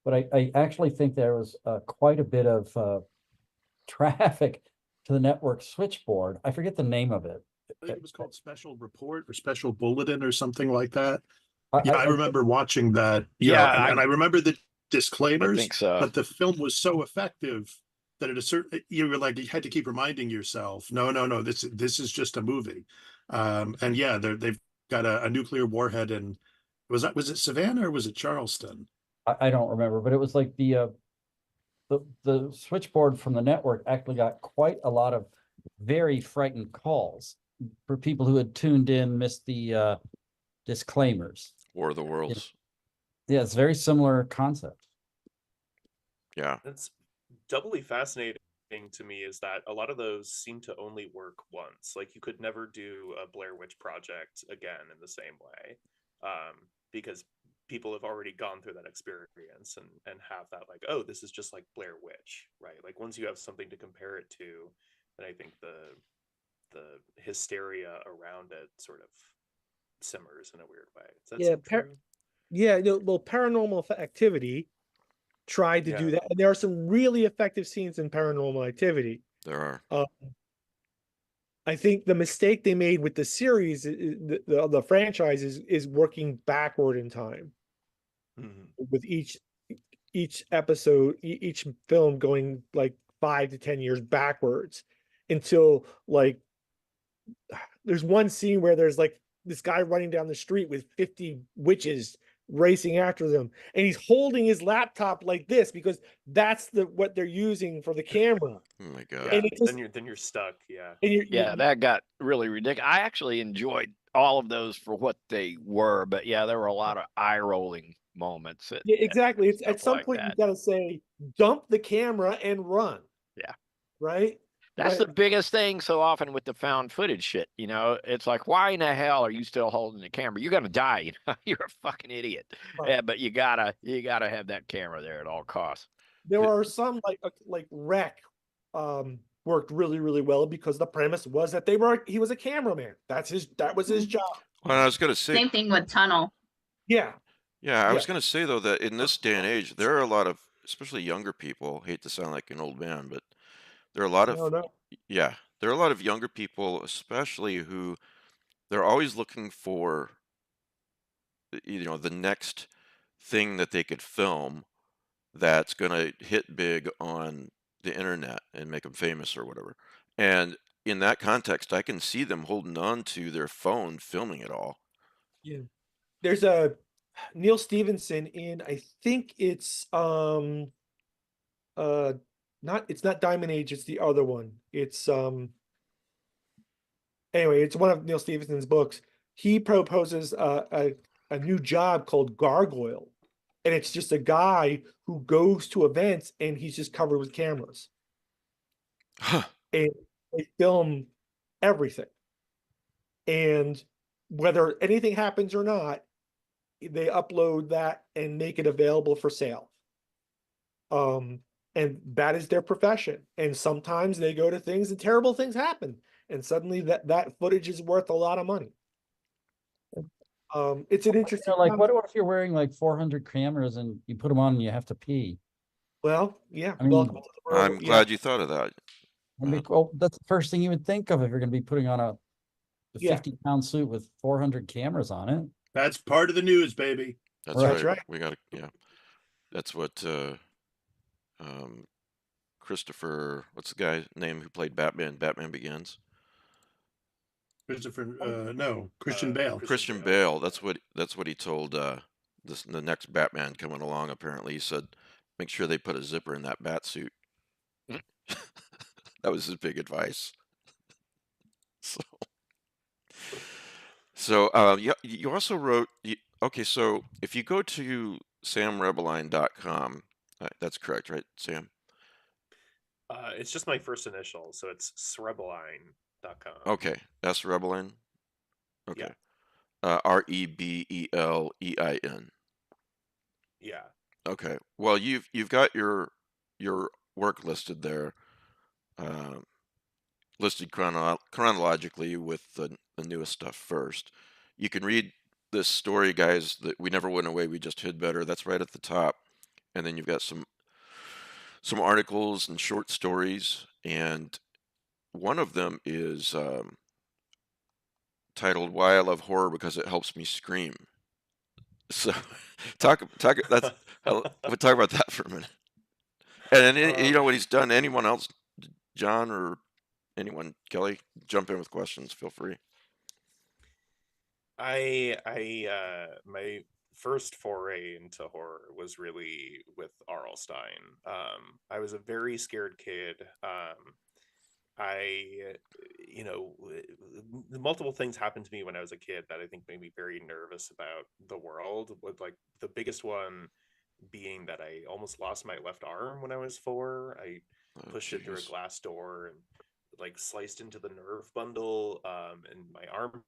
but I actually think there was quite a bit of traffic to the network switchboard. I forget the name of it. I think it was called Special Report or Special Bulletin or something like that. I I remember watching that. And I remember the I disclaimers, think so. but the film was so effective that at a certain, you were like, you had to keep reminding yourself, no, this is just a movie. And yeah, they've got a nuclear warhead, and was it Savannah or was it Charleston? I don't remember, but it was like the switchboard from the network actually got quite a lot of very frightened calls for people who had tuned in, missed the disclaimers. War of the Worlds. Yeah, it's a very similar concept. Yeah. That's doubly fascinating to me, is that a lot of those seem to only work once. Like, you could never do a Blair Witch Project again in the same way, because people have already gone through that experience and have that, like, oh, this is just like Blair Witch, right? Like, once you have something to compare it to, then I think the hysteria around it sort of simmers in a weird way. Is that Yeah, true? Yeah, well, Paranormal Activity tried to do Yeah. that, and there are some really effective scenes in Paranormal Activity. There are. I think the mistake they made with the series, the franchise, is working backward in time, with each episode, each film going like 5 to 10 years backwards, until like there's one scene where there's like this guy running down the street with 50 witches racing after them, and he's holding his laptop like this because that's what they're using for the camera. Oh my God. Yeah, And it just, then you're stuck. Yeah. and Yeah, that got really ridiculous. I actually enjoyed all of those for what they were, but yeah, there were a lot of eye-rolling moments. yeah, exactly. It's at stuff some like point that. you got to say, dump the camera and run. Yeah. Right. That's Right. the biggest thing so often with the found footage shit. You know, it's like, why in the hell are you still holding the camera? You're gonna die. You know, you're a fucking idiot. Right. Yeah, but you gotta have that camera there at all costs. There are some like Wreck worked really, really well because the premise was that he was a cameraman. That was his job. Well, I was going to say, Same thing with Tunnel. Yeah. yeah, I Yeah. was going to say though that in this day and age, there are a lot of, especially younger people. Hate to sound like an old man, but there are a lot of, No. yeah, there are a lot of younger people, especially who they're always looking for, the next thing that they could film that's going to hit big on the internet and make them famous or whatever. And in that context, I can see them holding on to their phone, filming it all. Yeah. There's a Neil Stevenson in, I think it's not Diamond Age, it's the other one. It's anyway, it's one of Neil Stevenson's books. He proposes a a new job called Gargoyle, and it's just a guy who goes to events and he's just covered with cameras, Huh. and they film everything. And whether anything happens or not, they upload that and make it available for sale. And that is their profession. And sometimes they go to things and terrible things happen. And suddenly that footage is worth a lot of money. It's an interesting Like, what concept. if you're wearing like 400 cameras and you put them on and you have to pee? Well, yeah. I mean, welcome to the world. I'm glad you thought of that. I mean, well, that's the first thing you would think of if you're going to be putting on a Yeah. 50-pound suit with 400 cameras on it. That's part of the news, baby. That's Right. right. We got to, yeah. That's what Christopher, what's the guy's name who played Batman? Batman Begins. Christopher, no, Christian Bale. Christian Bale. That's what he told the next Batman coming along. Apparently, he said, make sure they put a zipper in that bat suit. That was his big advice. So you also wrote. Okay, so if you go to samrebelein.com, that's correct, right, Sam? It's just my first initial, so it's Rebelein.com. Okay, that's Rebelein. Okay. Yeah. Rebelein. Yeah. Okay. Well, you've got your work listed there, listed chronologically with the newest stuff first. You can read this story, guys, that we never went away, we just hid better. That's right at the top, and then you've got some articles and short stories, and one of them is titled "Why I Love Horror Because It Helps Me Scream." So, talk. We'll talk about that for a minute. And you know what he's done. Anyone else, John or anyone, Kelly, jump in with questions. Feel free. My first foray into horror was really with R.L. Stine. I was a very scared kid. Multiple things happened to me when I was a kid that I think made me very nervous about the world. With like the biggest one being that I almost lost my left arm when I was 4. I pushed it through a glass door and like sliced into the nerve bundle, and my arm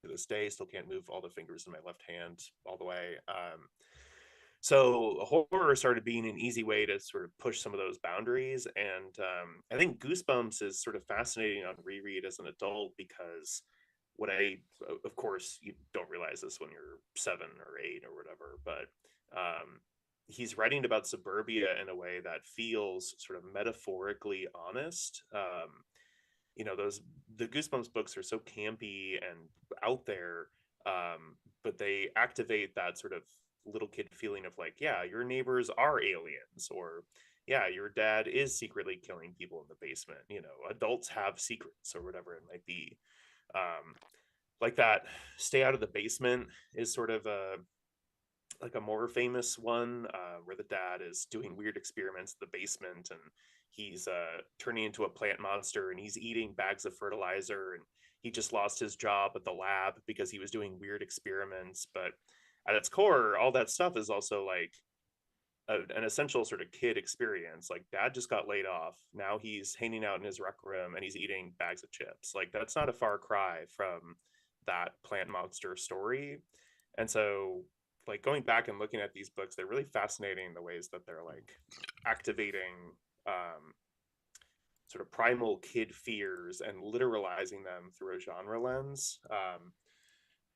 to this day still can't move all the fingers in my left hand all the way. So horror started being an easy way to sort of push some of those boundaries. And I think Goosebumps is sort of fascinating on reread as an adult, because of course, you don't realize this when you're 7 or 8 or whatever, but he's writing about suburbia in a way that feels sort of metaphorically honest. The Goosebumps books are so campy and out there, but they activate that sort of little kid feeling of like, yeah, your neighbors are aliens, or yeah, your dad is secretly killing people in the basement. Adults have secrets, or whatever it might be. Like that Stay Out of the Basement is sort of a more famous one, where the dad is doing weird experiments in the basement, and he's turning into a plant monster, and he's eating bags of fertilizer, and he just lost his job at the lab because he was doing weird experiments. But at its core, all that stuff is also like an essential sort of kid experience. Like, dad just got laid off, now he's hanging out in his rec room and he's eating bags of chips. Like, that's not a far cry from that plant monster story. And so, like, going back and looking at these books, they're really fascinating, the ways that they're like activating sort of primal kid fears and literalizing them through a genre lens.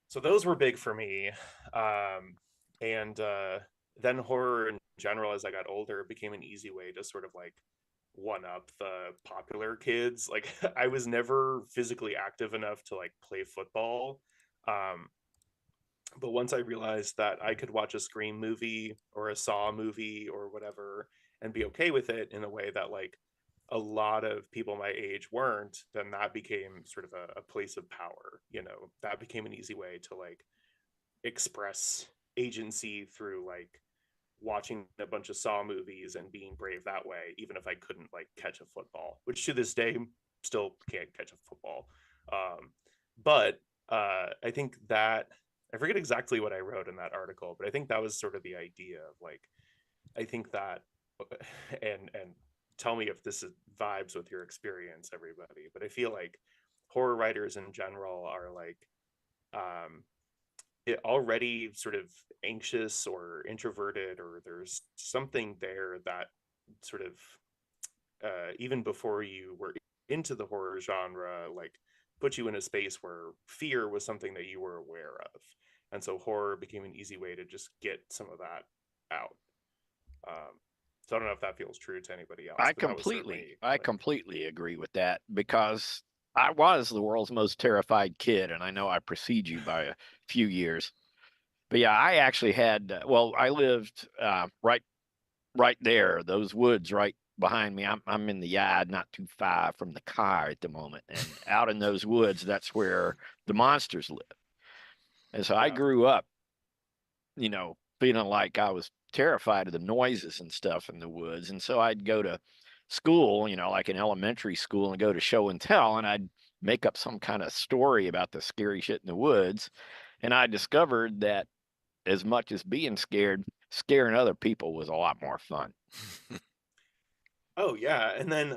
So those were big for me. And then horror in general, as I got older, became an easy way to sort of like one up the popular kids. Like, I was never physically active enough to like play football. But once I realized that I could watch a Scream movie or a Saw movie or whatever and be okay with it in a way that like a lot of people my age weren't, then that became sort of a place of power. That became an easy way to like express agency through like watching a bunch of Saw movies and being brave that way, even if I couldn't like catch a football, which to this day still can't catch a football. But I think that I forget exactly what I wrote in that article, but I think that was sort of the idea of like, I think that, and tell me if this is vibes with your experience, everybody, but I feel like horror writers in general are like, um, already sort of anxious or introverted, or there's something there that sort of, even before you were into the horror genre, like put you in a space where fear was something that you were aware of, and so horror became an easy way to just get some of that out. So I don't know if that feels true to anybody else, but that was certainly I completely agree with that, because I was the world's most terrified kid, and I know I precede you by a few years. But yeah, I actually had, well, I lived right there, those woods right behind me. I'm in the yard, not too far from the car at the moment, and out in those woods, that's where the monsters live. And so I Yeah. grew up, feeling like I was terrified of the noises and stuff in the woods. And so I'd go to school, like in elementary school, and go to show and tell, and I'd make up some kind of story about the scary shit in the woods. And I discovered that as much as being scared, scaring other people was a lot more fun. Oh yeah, and then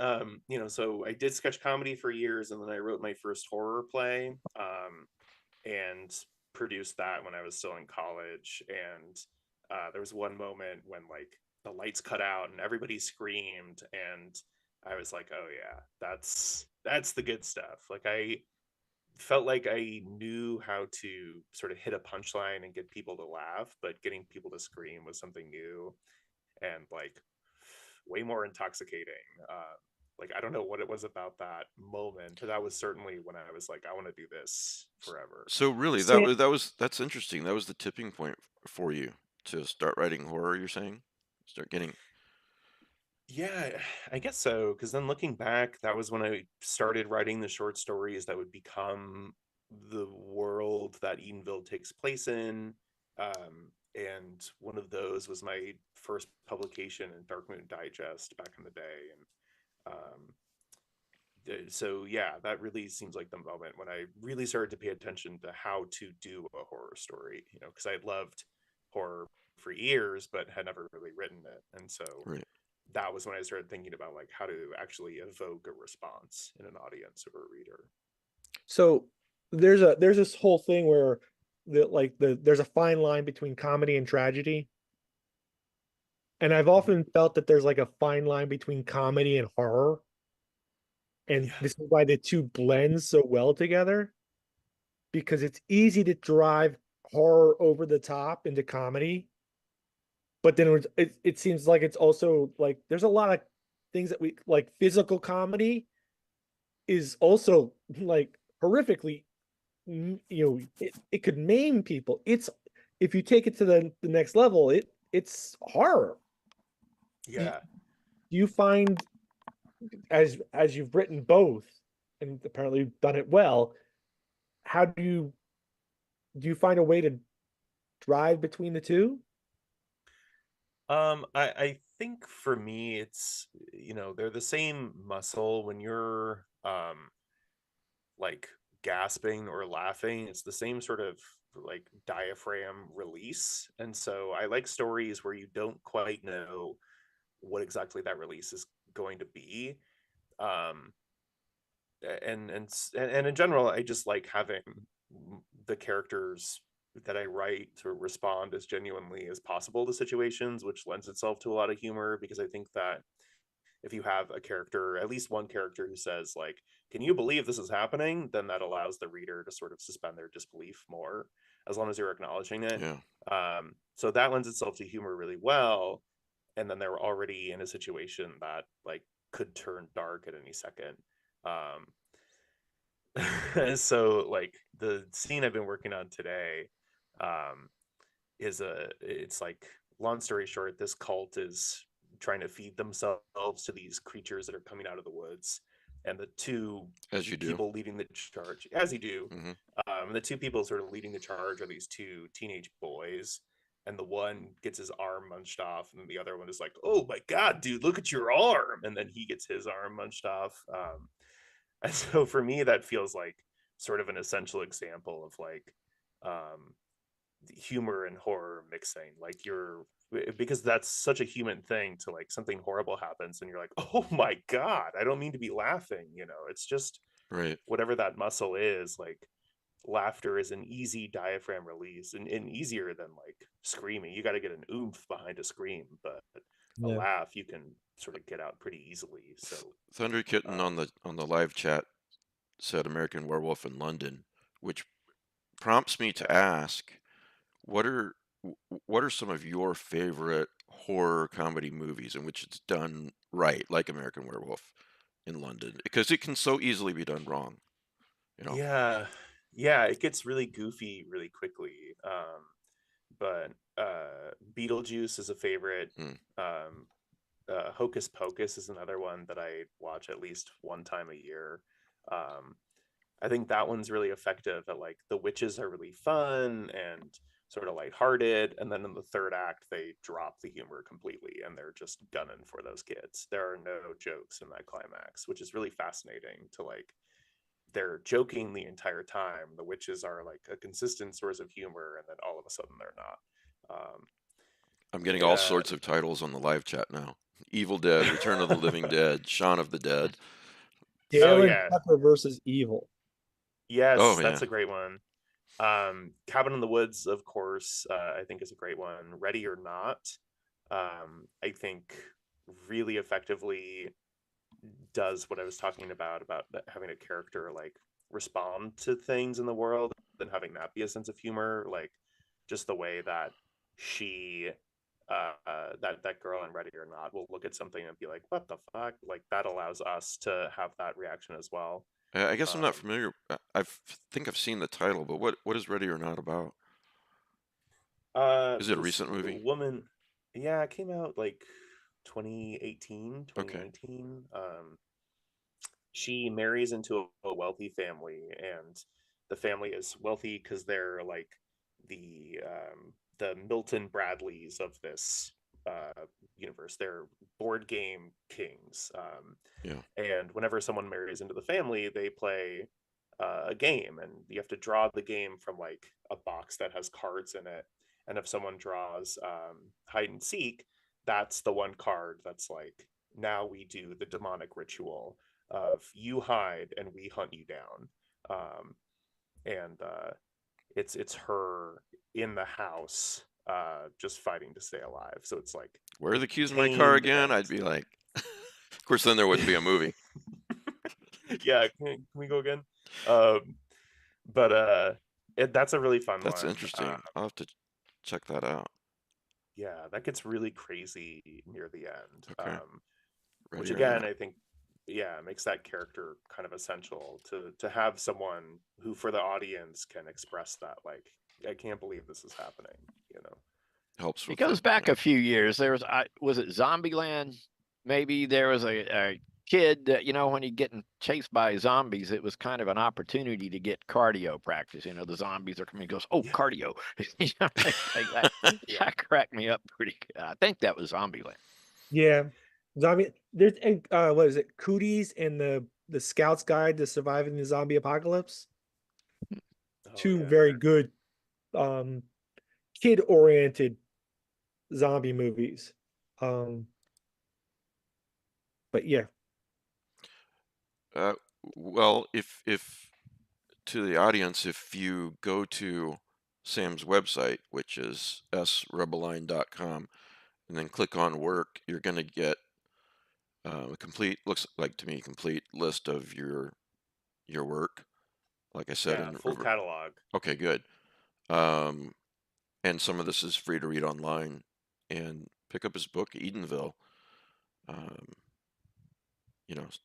so I did sketch comedy for years, and then I wrote my first horror play, and produced that when I was still in college. And there was one moment when like the lights cut out and everybody screamed, and I was like, oh yeah, that's the good stuff. Like I felt like I knew how to sort of hit a punchline and get people to laugh, but getting people to scream was something new and like way more intoxicating. Like I don't know what it was about that moment, but that was certainly when I was like, I want to do this forever. So really, Sam- that's interesting. That was the tipping point for you to start writing horror, you're saying? Start getting Yeah, I guess so. Because then looking back, that was when I started writing the short stories that would become the world that Edenville takes place in. And one of those was my first publication in Dark Moon Digest back in the day. And so, yeah, that really seems like the moment when I really started to pay attention to how to do a horror story, because I had loved horror for years, but had never really written it. And so right. that was when I started thinking about like how to actually evoke a response in an audience or a reader. So there's this whole thing where there's a fine line between comedy and tragedy. And I've often felt that there's like a fine line between comedy and horror. And Yeah. this is why the two blend so well together, because it's easy to drive horror over the top into comedy. But then it seems like it's also like there's a lot of things that we like. Physical comedy is also like horrifically, it could maim people. It's if you take it to the next level, it's horror. Yeah. You find as you've written both and apparently you've done it well, how do you find a way to drive between the two? I think for me it's they're the same muscle. When you're like gasping or laughing, it's the same sort of like diaphragm release. And so I like stories where you don't quite know what exactly that release is going to be. um and in general, I just like having the characters that I write to respond as genuinely as possible to situations, which lends itself to a lot of humor, because I think that if you have a character, at least one character, who says like, can you believe this is happening, then that allows the reader to sort of suspend their disbelief more, as long as you're acknowledging it. Yeah. So that lends itself to humor really well. And then they're already in a situation that like could turn dark at any second. So like the scene I've been working on today, um, it's like, long story short, this cult is trying to feed themselves to these creatures that are coming out of the woods, and the two As you do. people leading the charge, as you do, Mhm. the two people sort of leading the charge are these two teenage boys, and the one gets his arm munched off, and the other one is like, oh my god, dude, look at your arm, and then he gets his arm munched off. And so for me, that feels like sort of an essential example of like, humor and horror mixing. Like because that's such a human thing to like something horrible happens and you're like, oh my God, I don't mean to be laughing. It's just Right. whatever that muscle is. Like laughter is an easy diaphragm release and easier than like screaming. You got to get an oomph behind a scream, but a Yeah. laugh you can sort of get out pretty easily. So Thunder Kitten on the live chat said American Werewolf in London, which prompts me to ask, what are some of your favorite horror comedy movies in which it's done right, like American Werewolf in London? Because it can so easily be done wrong, yeah, it gets really goofy really quickly. But Beetlejuice is a favorite. Hmm. Hocus Pocus is another one that I watch at least one time a year. I think that one's really effective at like the witches are really fun and sort of lighthearted, and then in the third act they drop the humor completely and they're just gunning for those kids. There are no jokes in that climax, which is really fascinating to like they're joking the entire time. The witches are like a consistent source of humor, and then all of a sudden they're not. I'm getting all sorts of titles on the live chat now. Evil Dead, Return of the Living Dead, Shaun of the Dead. Dale and yeah. Pepper versus Evil. Yes, Oh, that's yeah. a great one. Cabin in the Woods, of course, I think is a great one. Ready or Not, I think really effectively does what I was talking about having a character like respond to things in the world and having that be a sense of humor. Like just the way that she that girl in Ready or Not will look at something and be like, what the fuck? Like that allows us to have that reaction as well. I guess I'm not familiar. I think I've seen the title, but what is Ready or Not about? Is it a recent movie? Woman, yeah, it came out like 2018, 2019. Okay. She marries into a wealthy family, and the family is wealthy because they're like the Milton Bradleys of this universe. They're board game kings. Yeah. And whenever someone marries into the family, they play a game, and you have to draw the game from like a box that has cards in it. And if someone draws hide and seek, that's the one card that's like, now we do the demonic ritual of you hide and we hunt you down. And it's her in the house just fighting to stay alive. So it's like, where are the keys in my car again? I'd be like, of course, then there wouldn't be a movie. Yeah, can we go again? But that's a really fun one. That's interesting. I'll have to check that out. Yeah, that gets really crazy near the end. Okay. Which again, I think, makes that character kind of essential to have someone who, for the audience, can express that. Like, I can't believe this is happening. Helps. It goes back a few years. There was it Zombieland? Maybe there was a kid that, when you're getting chased by zombies, it was kind of an opportunity to get cardio practice. The zombies are coming. He goes, oh, cardio. That cracked me up pretty good. I think that was Zombieland. Yeah. Zombie. There's what is it? Cooties and the Scout's Guide to Surviving the Zombie Apocalypse. Two very good kid-oriented zombie movies. But yeah. Well, if to the audience, if you go to Sam's website, which is srebelein.com, and then click on work, you're going to get a complete, looks like to me, complete list of your work. Like I said, in full catalog. Okay, good. And some of this is free to read online, and pick up his book, Edenville.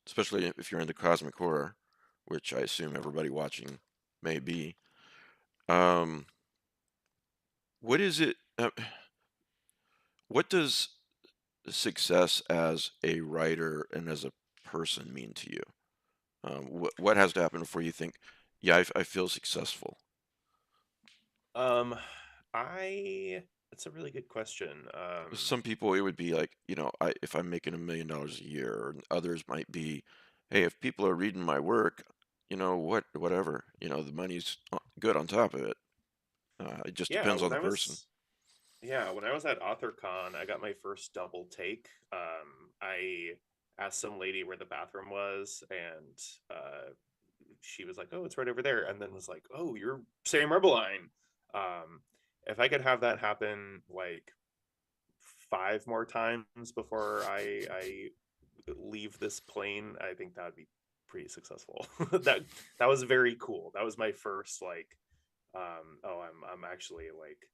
Especially if you're into cosmic horror, which I assume everybody watching may be. What is it? What does success as a writer and as a person mean to you? What has to happen before you think, yeah, I feel successful? That's a really good question. Some people, it would be like, if I'm making $1 million a year, or others might be, hey, if people are reading my work, whatever, the money's good on top of it. It just Yeah, depends on when the I person. was yeah, when I was at AuthorCon, I got my first double take. I asked some lady where the bathroom was, and she was like, "Oh, it's right over there," and then was like, "Oh, you're Sam Rebelein." If I could have that happen like 5 more times before I leave this plane, I think that would be pretty successful. that was very cool. That was my first like, oh, I'm actually like,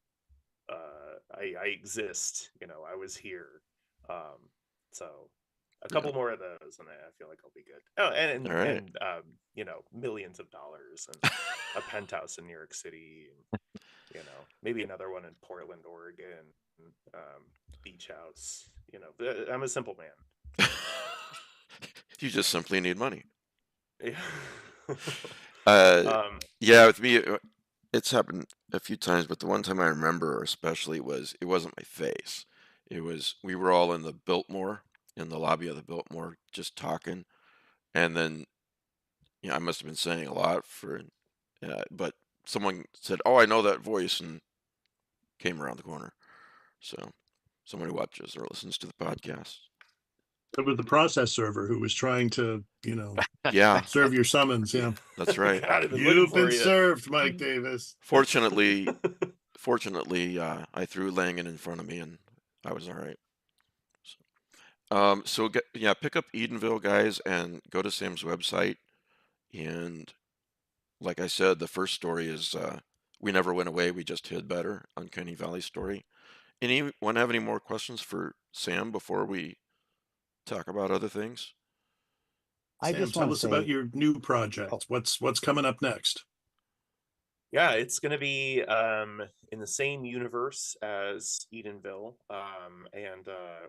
I exist. You know, I was here. So a couple more of those, and I feel like I'll be good. Oh, All right. and you know, millions of dollars and a penthouse in New York City, and you know, maybe another one in Portland, Oregon, beach house. You know, I'm a simple man. You just simply need money. Yeah. Yeah, with me, it's happened a few times, but the one time I remember especially was it wasn't my face. It was we were all in the Biltmore, in the lobby of the Biltmore, just talking, and then I must have been saying a lot but someone said, "Oh, I know that voice," and came around the corner. So somebody watches or listens to the podcast. It was the process server who was trying to, Yeah, serve your summons. Yeah. that's right. God, I've been looking You've for been you. served, Mike Davis. Fortunately, I threw Langan in front of me, and I was all right. So pick up Edenville, guys, and go to Sam's website. And like I said, the first story is We Never Went Away, We Just Hid Better, Uncanny Valley story. Anyone have any more questions for Sam before we talk about other things? I Sam, just tell want us to about say, your new project. What's coming up next? Yeah, it's going to be in the same universe as Edenville.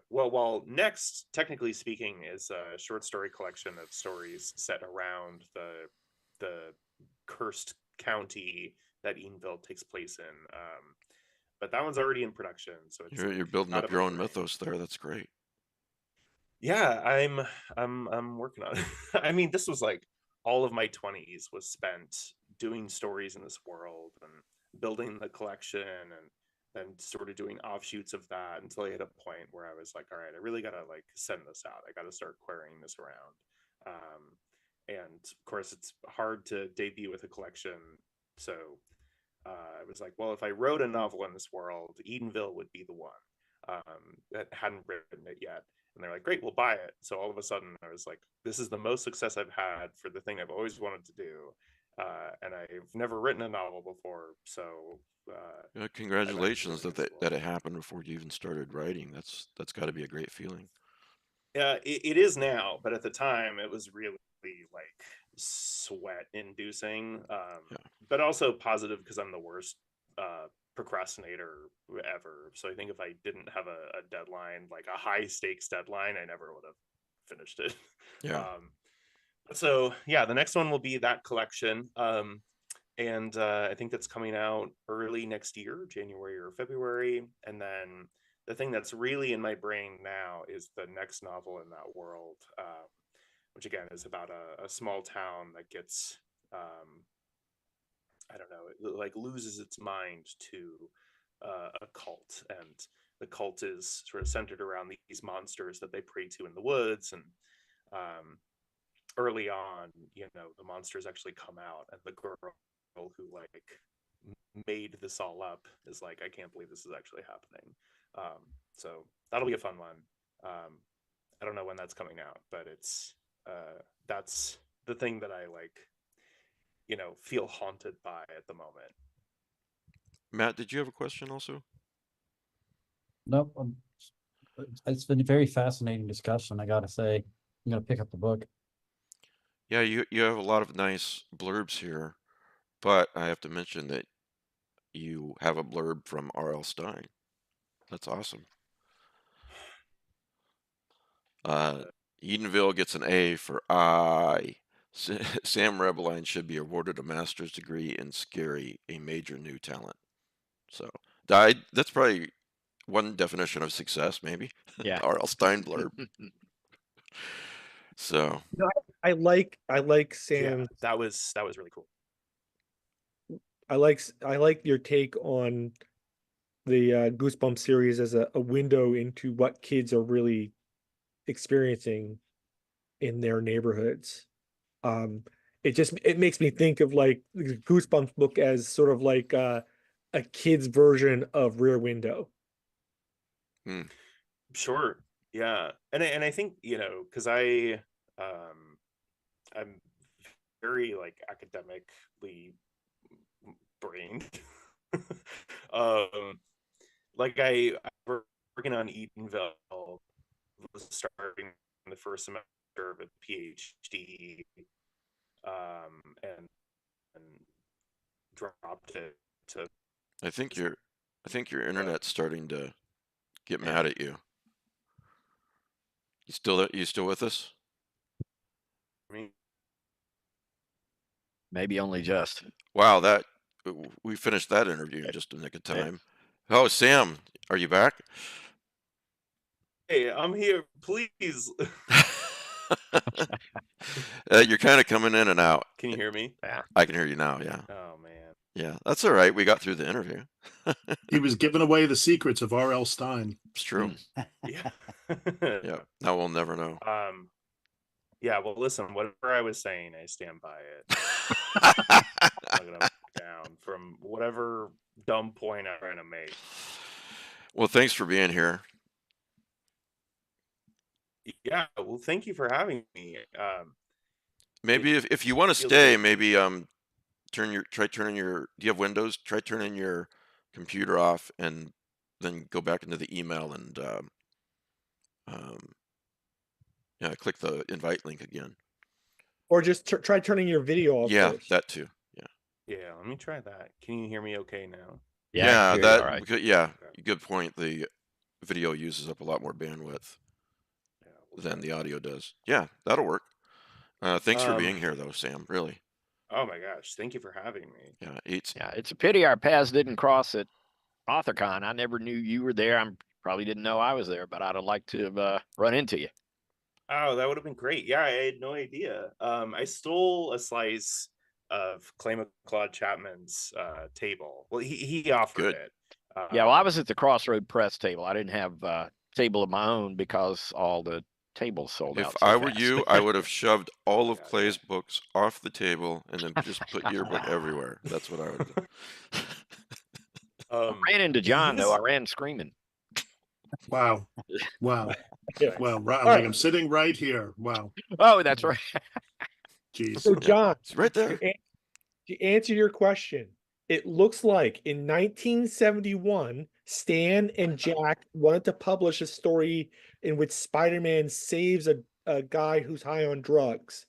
While next, technically speaking, is a short story collection of stories set around the cursed county that Edenville takes place in. But that one's already in production, so it's You're building out up of your my own brain. mythos there. That's great. Yeah, I'm working on it. I mean, this was like all of my 20s was spent doing stories in this world and building the collection and then sort of doing offshoots of that until I hit a point where I was like, all right, I really gotta like send this out. I gotta start querying this around. And of course it's hard to debut with a collection. So I was like, well, if I wrote a novel in this world, Edenville would be the one that hadn't written it yet. And they're like, great, we'll buy it. So all of a sudden I was like, this is the most success I've had for the thing I've always wanted to do. And I've never written a novel before. So Congratulations that it happened before you even started writing. That's got to be a great feeling. Yeah, it is now, but at the time it was really like sweat inducing, but also positive because I'm the worst procrastinator ever. So I think if I didn't have a deadline, like a high stakes deadline, I never would have finished it. Yeah. So yeah, the next one will be that collection. And I think that's coming out early next year, January or February. And then the thing that's really in my brain now is the next novel in that world, which again is about a small town that gets, I don't know, it like loses its mind to a cult. And the cult is sort of centered around these monsters that they pray to in the woods. And early on, the monsters actually come out, and the girl who like made this all up is like, I can't believe this is actually happening. So that'll be a fun one. I don't know when that's coming out, but it's that's the thing that I like, feel haunted by at the moment. Matt, did you have a question also? Nope. It's been a very fascinating discussion. I gotta say, I'm gonna pick up the book. Yeah, you have a lot of nice blurbs here, but I have to mention that you have a blurb from R.L. Stine. That's awesome. Edenville gets an A for I. Sam Rebelein should be awarded a master's degree in scary, a major new talent. So that's probably one definition of success, maybe. Yeah. R.L. Stine blurb. So I like Sam. Yeah, that was really cool. I like your take on the Goosebumps series as a window into what kids are really experiencing in their neighborhoods. It makes me think of like the Goosebumps book as sort of like a kid's version of Rear Window. Sure. Yeah. And I think, because I'm very like academically brained. Like I working on Eatonville, was starting the first semester of a PhD, and dropped it to. I think your internet's starting to get mad at you. You still with us? Maybe only just. Wow, we finished that interview in just a nick of time. Oh, Sam, are you back? Hey, I'm here. Please. You're kind of coming in and out. Can you hear me? Yeah. I can hear you now. Yeah. Oh man. Yeah, that's all right. We got through the interview. He was giving away the secrets of R.L. Stein. It's true. Yeah. Yeah. Now we'll never know. Yeah. Well, listen. Whatever I was saying, I stand by it. I'm not gonna back down from whatever dumb point I'm trying to make. Well, thanks for being here. Yeah. Well, thank you for having me. Maybe if you want to stay, maybe try turning your. Do you have Windows? Try turning your computer off and then go back into the email and click the invite link again. Or just try turning your video off. Yeah, first. that too. Yeah. Yeah. Let me try that. Can you hear me okay now? Yeah, I can hear you that. all right. Yeah, good point. The video uses up a lot more bandwidth than the audio does. Yeah, that'll work. Thanks for being here, though, Sam. Really. Oh my gosh! Thank you for having me. Yeah, it's a pity our paths didn't cross at AuthorCon. I never knew you were there. I probably didn't know I was there, but I'd have liked to have run into you. Oh, that would have been great. Yeah, I had no idea. I stole a slice of Clay McLeod Chapman's table. Well, he offered it. Yeah, well, I was at the Crossroad Press table. I didn't have a table of my own because all the tables sold out. If I were you, I would have shoved all of Clay's books off the table and then just put your book everywhere. That's what I would do. I ran into John, though. I ran screaming. Wow. Wow. Yeah. Well, right, All right. I'm sitting right here. Wow. Oh, that's right. Jeez. So, John, It's right there. to answer your question, it looks like in 1971, Stan and Jack wanted to publish a story in which Spider-Man saves a guy who's high on drugs,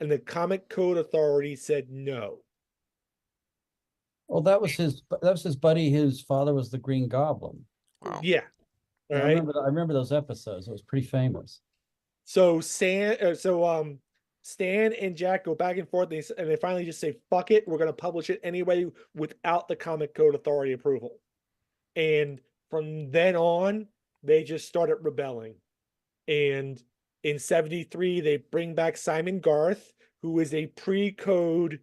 and the Comic Code Authority said no. Well, that was his buddy. His father was the Green Goblin. Wow. Yeah. All I right. remember those episodes. It was pretty famous. So Stan and Jack go back and forth, and they finally just say, "Fuck it, we're going to publish it anyway without the Comic Code Authority approval." And from then on, they just started rebelling. And in '73, they bring back Simon Garth, who is a pre-code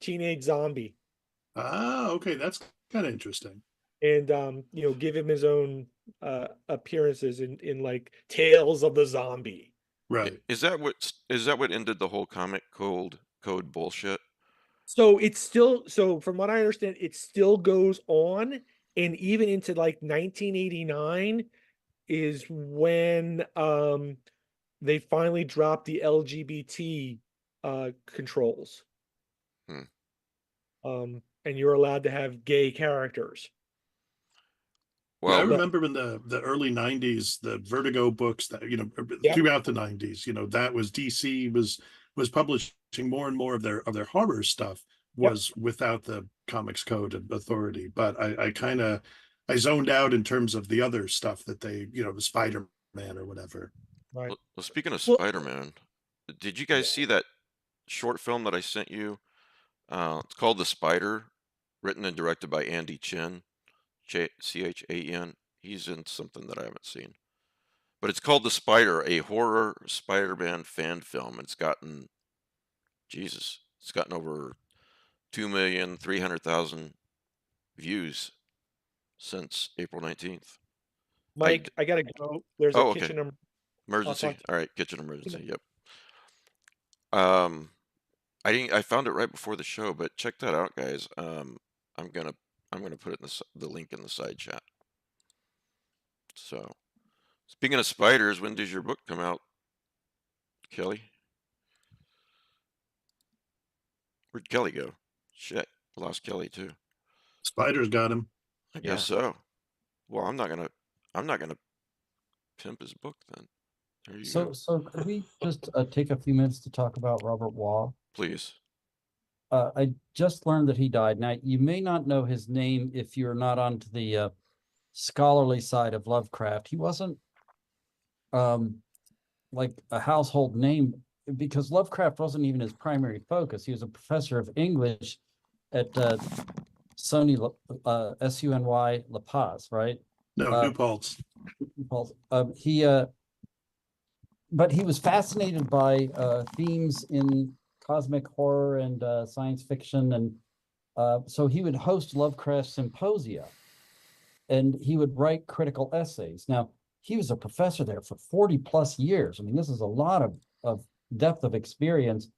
teenage zombie. Ah, okay, that's kind of interesting. And give him his own appearances in like Tales of the Zombie. Right. Is that what ended the whole comic code bullshit? So it's still, from what I understand, it still goes on, and even into like 1989 is when they finally dropped the LGBT controls. And you're allowed to have gay characters. Well, I Well, remember in the early 90s, the Vertigo books that, Yeah. throughout the 90s, that was DC was publishing more and more of their horror stuff was without the Comics Code Authority. But I zoned out in terms of the other stuff that they, the Spider-Man or whatever. Right. well, speaking of Well- Spider-Man, did you guys see that short film that I sent you? It's called The Spider, written and directed by Andy Chin, Chan. He's in something that I haven't seen. But it's called The Spider, a horror Spider-Man fan film. It's gotten over 2,300,000 views since April 19th. Mike, I gotta go. There's a Oh, okay. kitchen Emergency. talk to All right, kitchen emergency. Yep. I found it right before the show, but check that out, guys. I'm gonna put it in the link in the side chat. So, speaking of spiders, when does your book come out, Kelly? Where'd Kelly go? Shit, lost Kelly too. Spiders got him. I guess so. Well, I'm not gonna pimp his book then. There you go. So could we just take a few minutes to talk about Robert Waugh? Please. I just learned that he died. Now, you may not know his name if you're not onto the scholarly side of Lovecraft. He wasn't like a household name because Lovecraft wasn't even his primary focus. He was a professor of English at SUNY La Paz, right? No, New Paltz. But he was fascinated by themes in cosmic horror and science fiction, and so he would host Lovecraft symposia, and he would write critical essays. Now, he was a professor there for 40 plus years. I mean, this is a lot of depth of experience,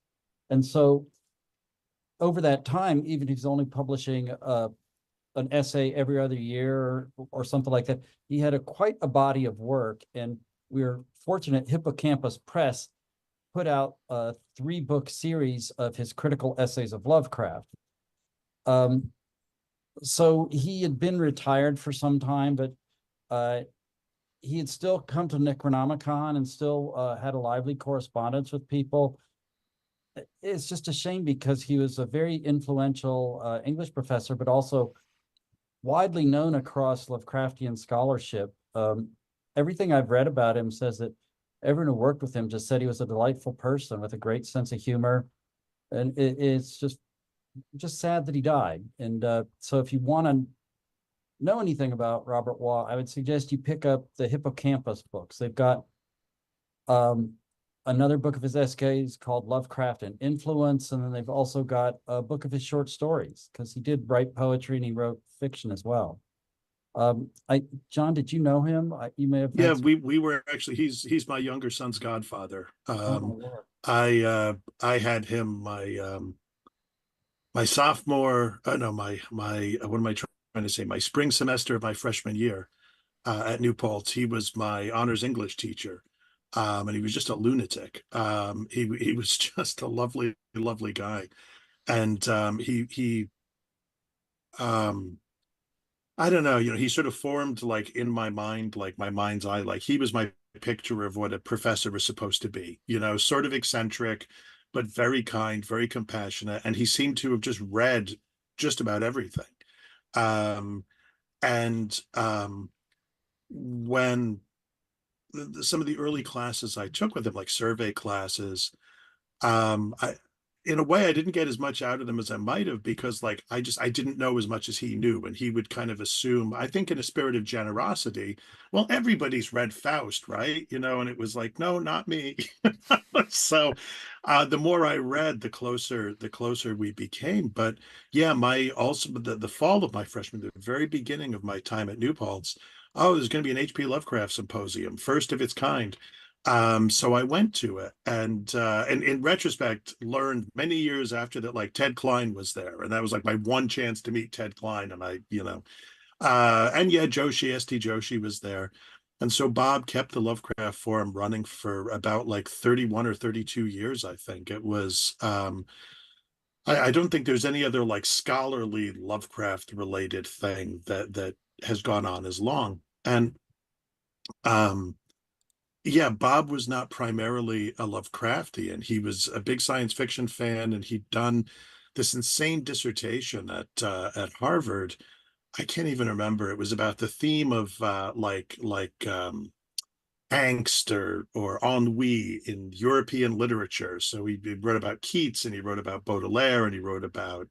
and so over that time, even if he's only publishing an essay every other year or something like that, he had quite a body of work, and we're fortunate Hippocampus Press put out a 3-book series of his critical essays of Lovecraft. So he had been retired for some time, but he had still come to Necronomicon and still had a lively correspondence with people. It's just a shame because he was a very influential English professor, but also widely known across Lovecraftian scholarship. Everything I've read about him says that everyone who worked with him just said he was a delightful person with a great sense of humor. And it's just sad that he died. And so if you want to know anything about Robert Waugh, I would suggest you pick up the Hippocampus books. They've got another book of his essays called Lovecraft and Influence, and then they've also got a book of his short stories because he did write poetry and he wrote fiction as well. John, did you know him? You may have. Yeah, we were actually. He's my younger son's godfather. I had him my sophomore. No, my what am I trying to say? My spring semester of my freshman year at New Paltz. He was my honors English teacher, and he was just a lunatic. He was just a lovely guy, and he I don't know, he sort of formed like in my mind, like my mind's eye, like he was my picture of what a professor was supposed to be, sort of eccentric, but very kind, very compassionate. And he seemed to have just read just about everything. When some of the early classes I took with him, like survey classes, in a way, I didn't get as much out of them as I might have because like I didn't know as much as he knew, and he would kind of assume, I think in a spirit of generosity, well, everybody's read Faust, right? And it was like, no, not me. So the more I read, the closer we became. But yeah, the fall of my freshman, the very beginning of my time at New Paltz, there's going to be an H.P. Lovecraft symposium, first of its kind. So I went to it, and in retrospect, learned many years after that, like Ted Klein was there, and that was like my one chance to meet Ted Klein, and and yeah, St. Joshi was there, and so Bob kept the Lovecraft Forum running for about like 31 or 32 years, I think it was. I don't think there's any other like scholarly Lovecraft related thing that has gone on as long, and yeah, Bob was not primarily a Lovecraftian. He was a big science fiction fan, and he'd done this insane dissertation at Harvard. I can't even remember. It was about the theme of angst or ennui in European literature. So he wrote about Keats, and he wrote about Baudelaire, and he wrote about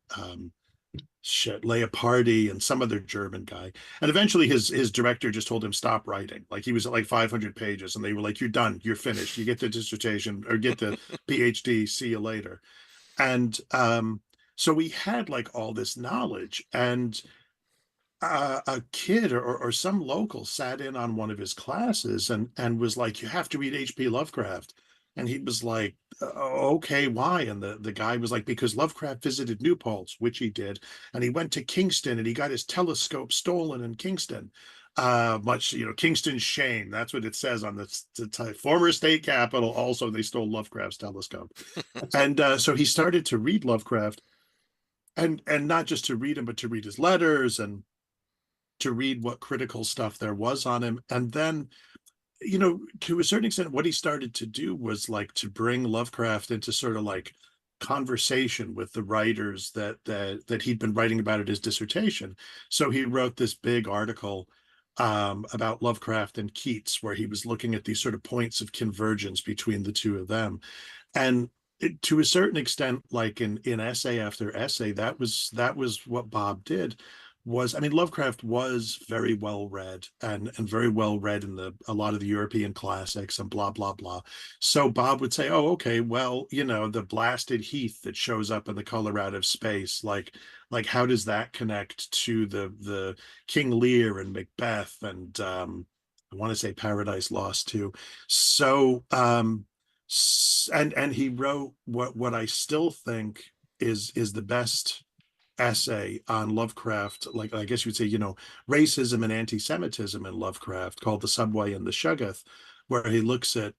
Leopardi and some other German guy. And eventually his director just told him stop writing. Like he was at like 500 pages, and they were like, you're done, you're finished, you get the dissertation or get the PhD, see you later. And So he had like all this knowledge, and a kid or some local sat in on one of his classes and was like, "You have to read H.P. Lovecraft." And he was like, "Okay, why?" And the guy was like, "Because Lovecraft visited New Paltz," which he did, and he went to Kingston and he got his telescope stolen in Kingston. Much, Kingston's shame. That's what it says on the former state capital. Also, they stole Lovecraft's telescope. And so he started to read Lovecraft, and not just to read him, but to read his letters and to read what critical stuff there was on him. And then, to a certain extent, what he started to do was like to bring Lovecraft into sort of like conversation with the writers that he'd been writing about at his dissertation. So he wrote this big article about Lovecraft and Keats, where he was looking at these sort of points of convergence between the two of them. And to a certain extent, like in essay after essay, that was what Bob did. Lovecraft was very well read and very well read in a lot of the European classics and blah blah blah. So Bob would say, "Oh, okay, well, the blasted heath that shows up in The Color Out of Space, like how does that connect to the King Lear and Macbeth and I want to say Paradise Lost too." So and he wrote what I still think is the best essay on Lovecraft, like I guess you'd say, racism and anti-Semitism in Lovecraft, called The Subway and the Shuggoth, where he looks at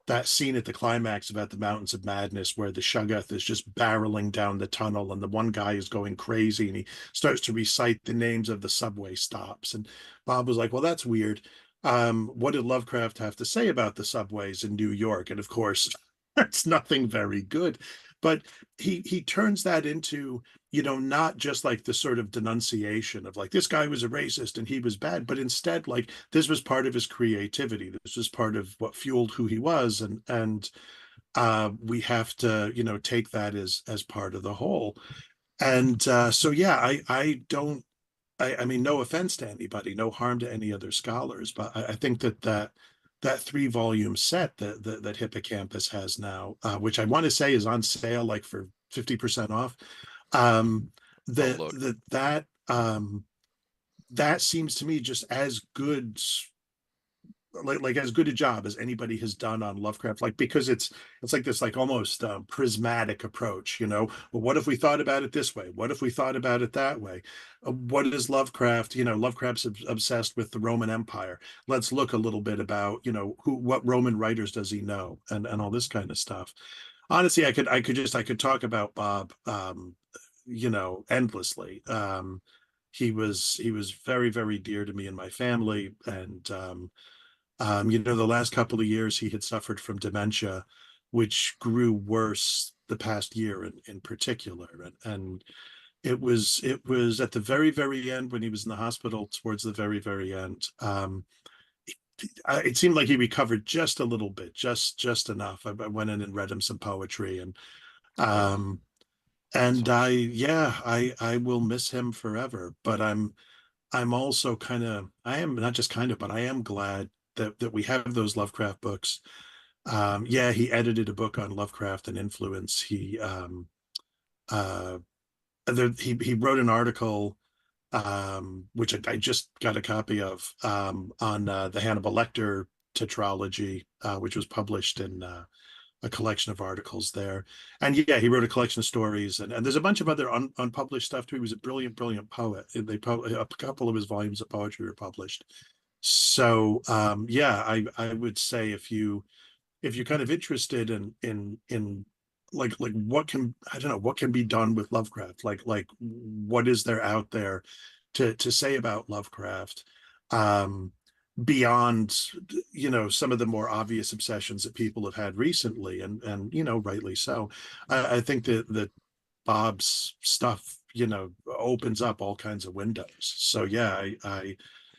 that scene at the climax about the Mountains of Madness, where the Shuggoth is just barreling down the tunnel and the one guy is going crazy and he starts to recite the names of the subway stops. And Bob was like, "Well, that's weird. What did Lovecraft have to say about the subways in New York?" And of course, that's nothing very good. But he turns that into, not just like the sort of denunciation of like this guy was a racist and he was bad, but instead like this was part of his creativity. This was part of what fueled who he was, and we have to, take that as part of the whole. And so yeah, I don't. I mean, no offense to anybody, no harm to any other scholars, but I think that 3-volume set that Hippocampus has now, which I want to say is on sale like for 50% off. That look. that seems to me just as good, like as good a job as anybody has done on Lovecraft, like because it's like this like almost prismatic approach. Well, what if we thought about it this way? What if we thought about it that way? What is Lovecraft? Lovecraft's obsessed with the Roman Empire. Let's look a little bit about what Roman writers does he know, and all this kind of stuff. Honestly, I could talk about Bob endlessly. He was very, very dear to me and my family, and the last couple of years he had suffered from dementia, which grew worse the past year in particular. And it was at the very, very end, when he was in the hospital towards the very, very end. It seemed like he recovered just a little bit, just enough. I went in and read him some poetry, and I will miss him forever. But I'm also I am not just but I am glad that we have those Lovecraft books. He edited a book on Lovecraft and influence. He wrote an article, which I just got a copy of, on the Hannibal Lecter tetralogy, which was published in a collection of articles there. And he wrote a collection of stories, and there's a bunch of other unpublished stuff too. He was a brilliant, brilliant poet. A couple of his volumes of poetry were published. So I would say if you're kind of interested in like what can, I don't know, what can be done with Lovecraft, like what is there out there to say about Lovecraft, beyond some of the more obvious obsessions that people have had recently, and rightly so. I think that Bob's stuff opens up all kinds of windows. So yeah,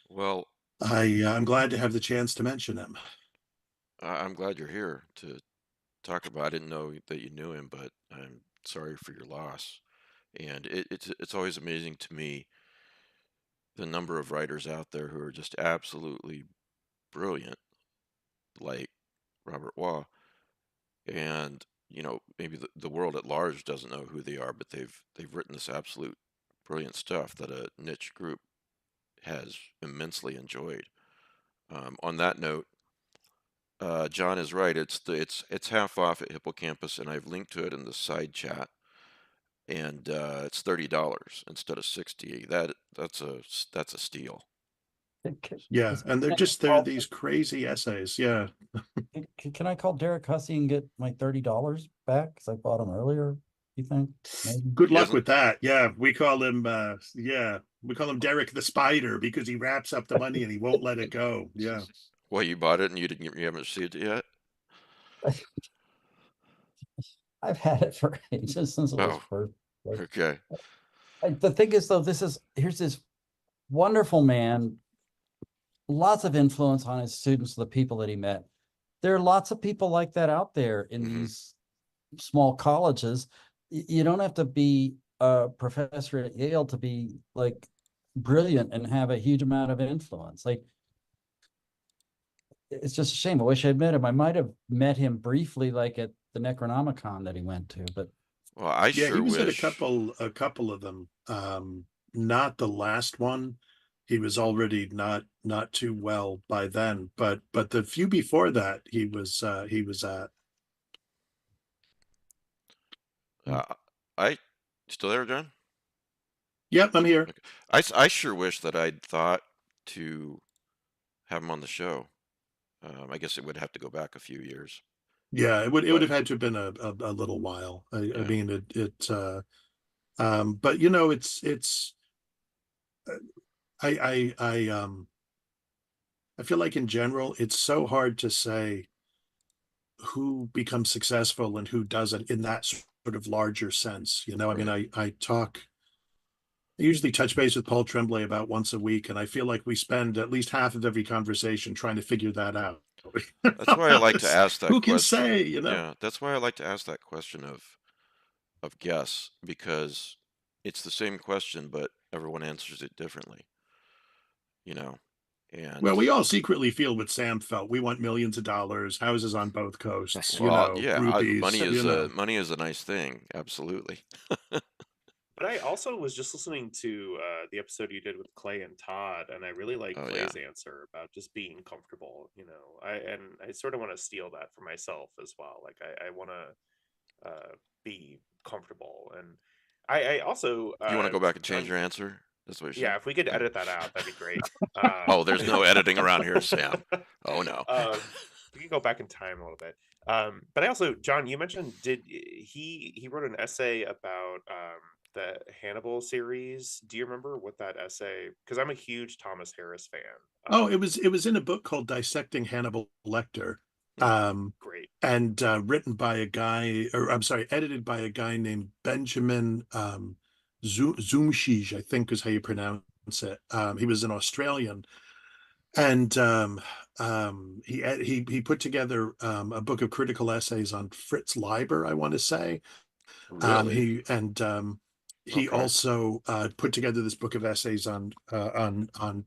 Well, I'm glad to have the chance to mention him. I'm glad you're here to talk about. I didn't know that you knew him, but I'm sorry for your loss. And it's always amazing to me the number of writers out there who are just absolutely brilliant, like Robert Waugh. And maybe the world at large doesn't know who they are, but they've written this absolute brilliant stuff that a niche group has immensely enjoyed. On that note, John is right. It's half off at Hippocampus, and I've linked to it in the side chat. And it's $30 instead of $60. That's a steal. Yeah, and they're call- these crazy essays. Yeah. Can I call Derek Hussey and get my $30 back? Because I bought them earlier, you think? Maybe. Good luck hasn't- with that. Yeah, we call him Derek the Spider because he wraps up the money and he won't let it go. Yeah. Well, you bought it and you haven't received it yet? I've had it for ages since it was Oh. first. Okay. The thing is, though, here's this wonderful man, lots of influence on his students, the people that he met. There are lots of people like that out there in these small colleges. You don't have to be a professor at Yale to be like brilliant and have a huge amount of influence. Like, it's just a shame. I wish I'd met him. I might have met him briefly, like at the Necronomicon that he went to, but Well, I Yeah, sure he was wish. at a couple of them. Not the last one. He was already not too well by then, but the few before that he was at. I still there, John? Yep, I'm here. Okay. I sure wish that I'd thought to have him on the show. I guess it would have to go back a few years. Yeah, it would But- have had to have been a little while. I Yeah. mean but you know it's I feel like in general it's so hard to say who becomes successful and who doesn't in that sort of larger sense. I mean, I usually touch base with Paul Tremblay about once a week, and I feel like we spend at least half of every conversation trying to figure that out. That's why I like to ask that Who question. can say, Yeah, that's why I like to ask that question of guests, because it's the same question, but everyone answers it differently. And Well, we all secretly feel what Sam felt. We want millions of dollars, houses on both coasts, groupies. Money is a nice thing. Absolutely. But I also was just listening to the episode you did with Clay and Todd, and I really like Clay's answer about just being comfortable. I sort of want to steal that for myself as well. Like I want to be comfortable, and I also you want to go back and change your answer? That's what you're saying? Yeah, if we could edit that out, that'd be great. Oh, there's no editing around here, Sam. Oh no. We can go back in time a little bit. But I also, John, you mentioned he wrote an essay about the Hannibal series. Do you remember what that essay? Because I'm a huge Thomas Harris fan. It was in a book called Dissecting Hannibal Lecter. Great. And written by a guy, or I'm sorry, edited by a guy named Benjamin Zoomshij, I think is how you pronounce it. He was an Australian, and he put together a book of critical essays on Fritz Leiber, I want to say. Really? He also put together this book of essays on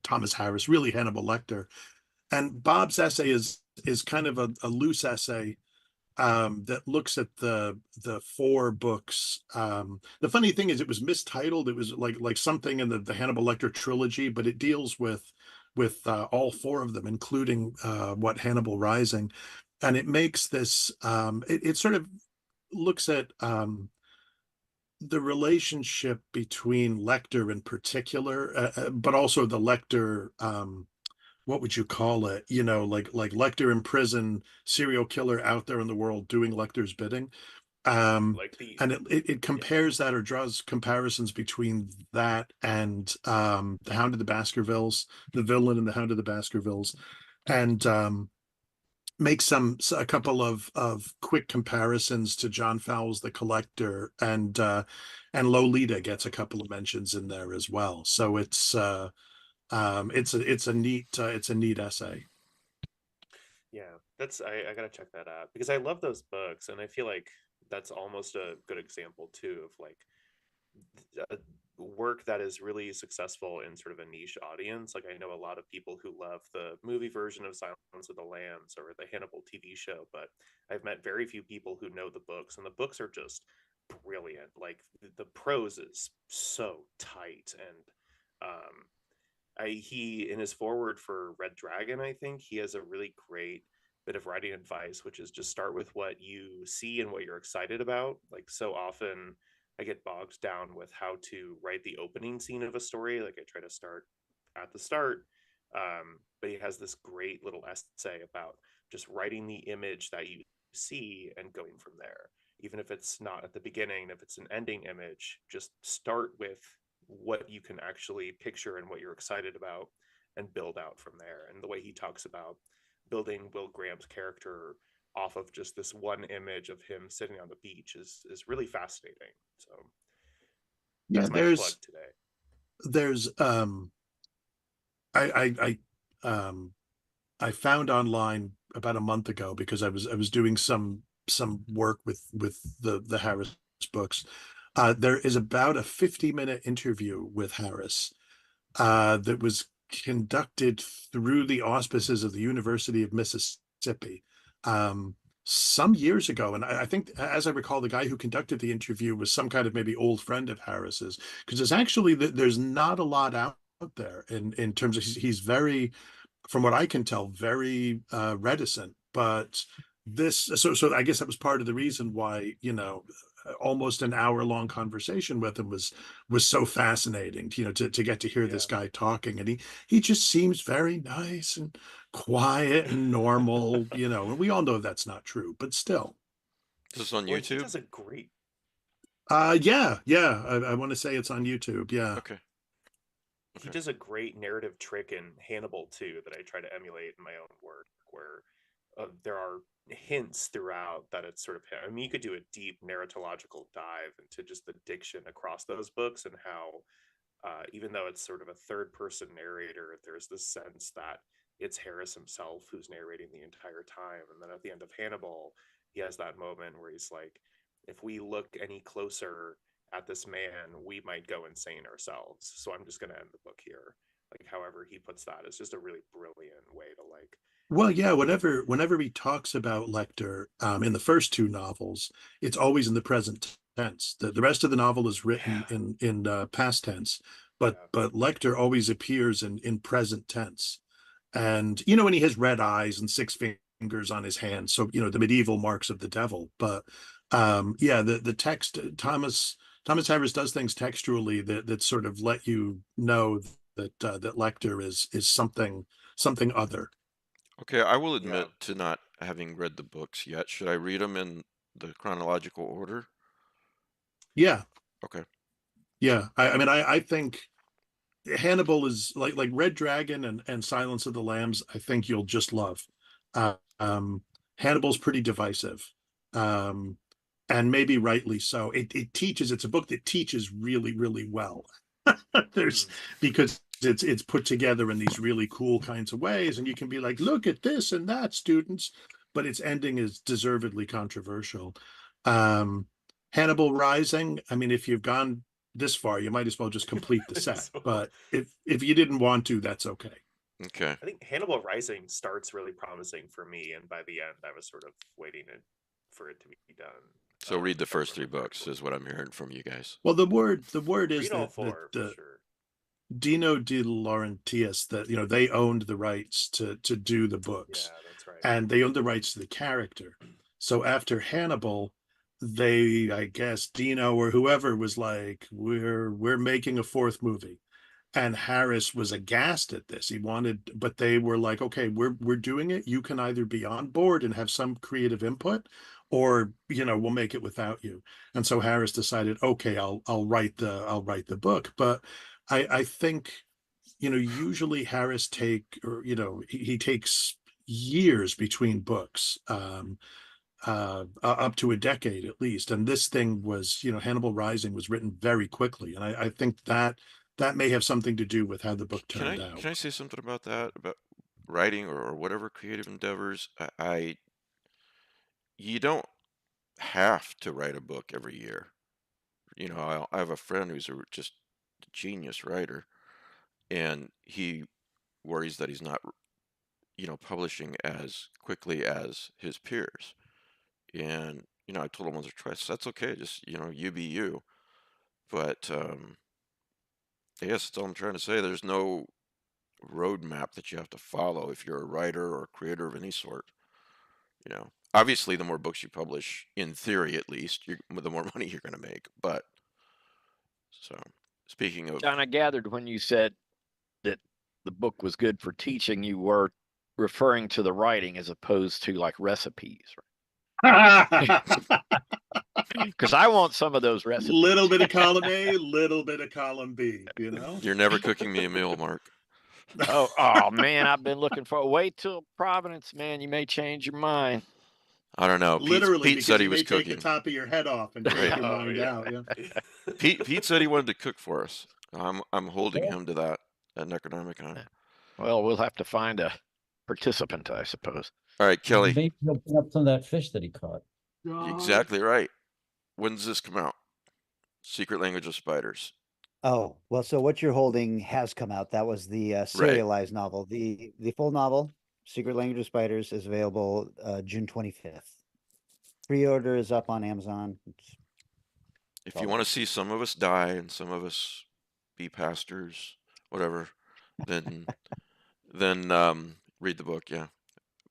Thomas Harris, really Hannibal Lecter. And Bob's essay is kind of a loose essay that looks at the four books. The funny thing is, it was mistitled. It was like something in the Hannibal Lecter trilogy, but it deals with all four of them, including what Hannibal Rising, and it makes this. It sort of looks at the relationship between Lecter in particular, but also the Lecter. What would you call it? Like Lecter in prison, serial killer out there in the world doing Lecter's bidding. And it compares that, or draws comparisons between that and the Hound of the Baskervilles, the villain in the Hound of the Baskervilles, and makes a couple of quick comparisons to John Fowles the Collector, and Lolita gets a couple of mentions in there as well. So it's a neat essay. Yeah, I gotta check that out, because I love those books, and I feel like that's almost a good example too of like work that is really successful in sort of a niche audience. Like I know a lot of people who love the movie version of Silence of the Lambs or the Hannibal TV show, but I've met very few people who know the books, and the books are just brilliant. Like the prose is so tight, and he in his forward for Red Dragon, I think he has a really great bit of writing advice, which is just start with what you see and what you're excited about. Like so often I get bogged down with how to write the opening scene of a story. Like I try to start at the start. But he has this great little essay about just writing the image that you see and going from there. Even if it's not at the beginning, if it's an ending image, just start with what you can actually picture and what you're excited about and build out from there. And the way he talks about building Will Graham's character off of just this one image of him sitting on the beach is really fascinating. So Yeah, that's my plug today. there's I found online about a month ago because I was doing some work with the Harris books. There is about a 50-minute interview with Harris that was conducted through the auspices of the University of Mississippi some years ago. And I think, as I recall, the guy who conducted the interview was some kind of maybe old friend of Harris's, because there's actually there's not a lot out there in terms of he's very, from what I can tell, very reticent. But so I guess that was part of the reason why, almost an hour-long conversation with him was so fascinating, to get to hear this guy talking. And he just seems very nice and quiet and normal, and we all know that's not true, but still. This is on Well, YouTube? he does a great Yeah. I want to say it's on YouTube. Yeah. Okay. He does a great narrative trick in Hannibal too that I try to emulate in my own work, where there are hints throughout that it's sort of. I mean, you could do a deep narratological dive into just the diction across those books and how, even though it's sort of a third-person narrator, there's this sense that it's Harris himself who's narrating the entire time. And then at the end of Hannibal, he has that moment where he's like, "If we look any closer at this man, we might go insane ourselves. So I'm just going to end the book here." Like, however he puts that is just a really brilliant way to like. Well, yeah, whenever he talks about Lecter in the first two novels, it's always in the present tense. The rest of the novel is written in past tense, but Lecter always appears in present tense. And when he has red eyes and six fingers on his hands, so the medieval marks of the devil. But yeah, the text, Thomas Harris does things textually that sort of let you know that that Lecter is something other. Okay, I will admit to not having read the books yet. Should I read them in the chronological order? Yeah. Okay. Yeah. I mean, I think Hannibal is like Red Dragon and Silence of the Lambs. I think you'll just love. Hannibal's pretty divisive, and maybe rightly so. It's a book that teaches really, really well. Because it's put together in these really cool kinds of ways, and you can be like, look at this and that, students, but its ending is deservedly controversial. Hannibal Rising, I mean, if you've gone this far, you might as well just complete the set. But if you didn't want to, that's okay. Okay. I think Hannibal Rising starts really promising for me, and by the end, I was sort of waiting for it to be done. So read the first three books is what I'm hearing from you guys. Well, the word is read all that four, the for sure. Dino De Laurentiis, that they owned the rights to do the books. Yeah, that's right. And they owned the rights to the character. So after Hannibal, I guess Dino or whoever was like, we're making a fourth movie. And Harris was aghast at this. He wanted, but they were like, okay, we're doing it. You can either be on board and have some creative input, or we'll make it without you. And so Harris decided, okay, I'll write the book. But I think usually Harris he takes years between books, up to a decade at least. And this thing was, Hannibal Rising was written very quickly, and I think that may have something to do with how the book turned out. Can I say something about that, about writing or whatever creative endeavors? You don't have to write a book every year. I have a friend who's just genius writer, and he worries that he's not, publishing as quickly as his peers. And, I told him once or twice, that's okay, just, you be you. But I guess that's all I'm trying to say. There's no roadmap that you have to follow if you're a writer or a creator of any sort. Obviously, the more books you publish, in theory at least, the more money you're going to make. But so, speaking of, John, I gathered when you said that the book was good for teaching, you were referring to the writing as opposed to like recipes, because I want some of those recipes. Little bit of column A, little bit of column B, you're never cooking me a meal, Mark. Oh man, I've been looking for. Wait till Providence, man. You may change your mind. I don't know. Literally, Pete said he was take cooking. the top of your head off and take your mind out. Yeah. Pete said he wanted to cook for us. I'm holding him to that at Necronomicon. Well, we'll have to find a participant, I suppose. All right, Kelly. Maybe he'll bring up some of that fish that he caught. Exactly right. When does this come out? Secret Language of Spiders. Oh, well, so what you're holding has come out. That was the serialized novel. The full novel, Secret Language of Spiders, is available June 25th. Pre-order is up on Amazon. If you want to see some of us die and some of us be pastors, whatever, then read the book. Yeah,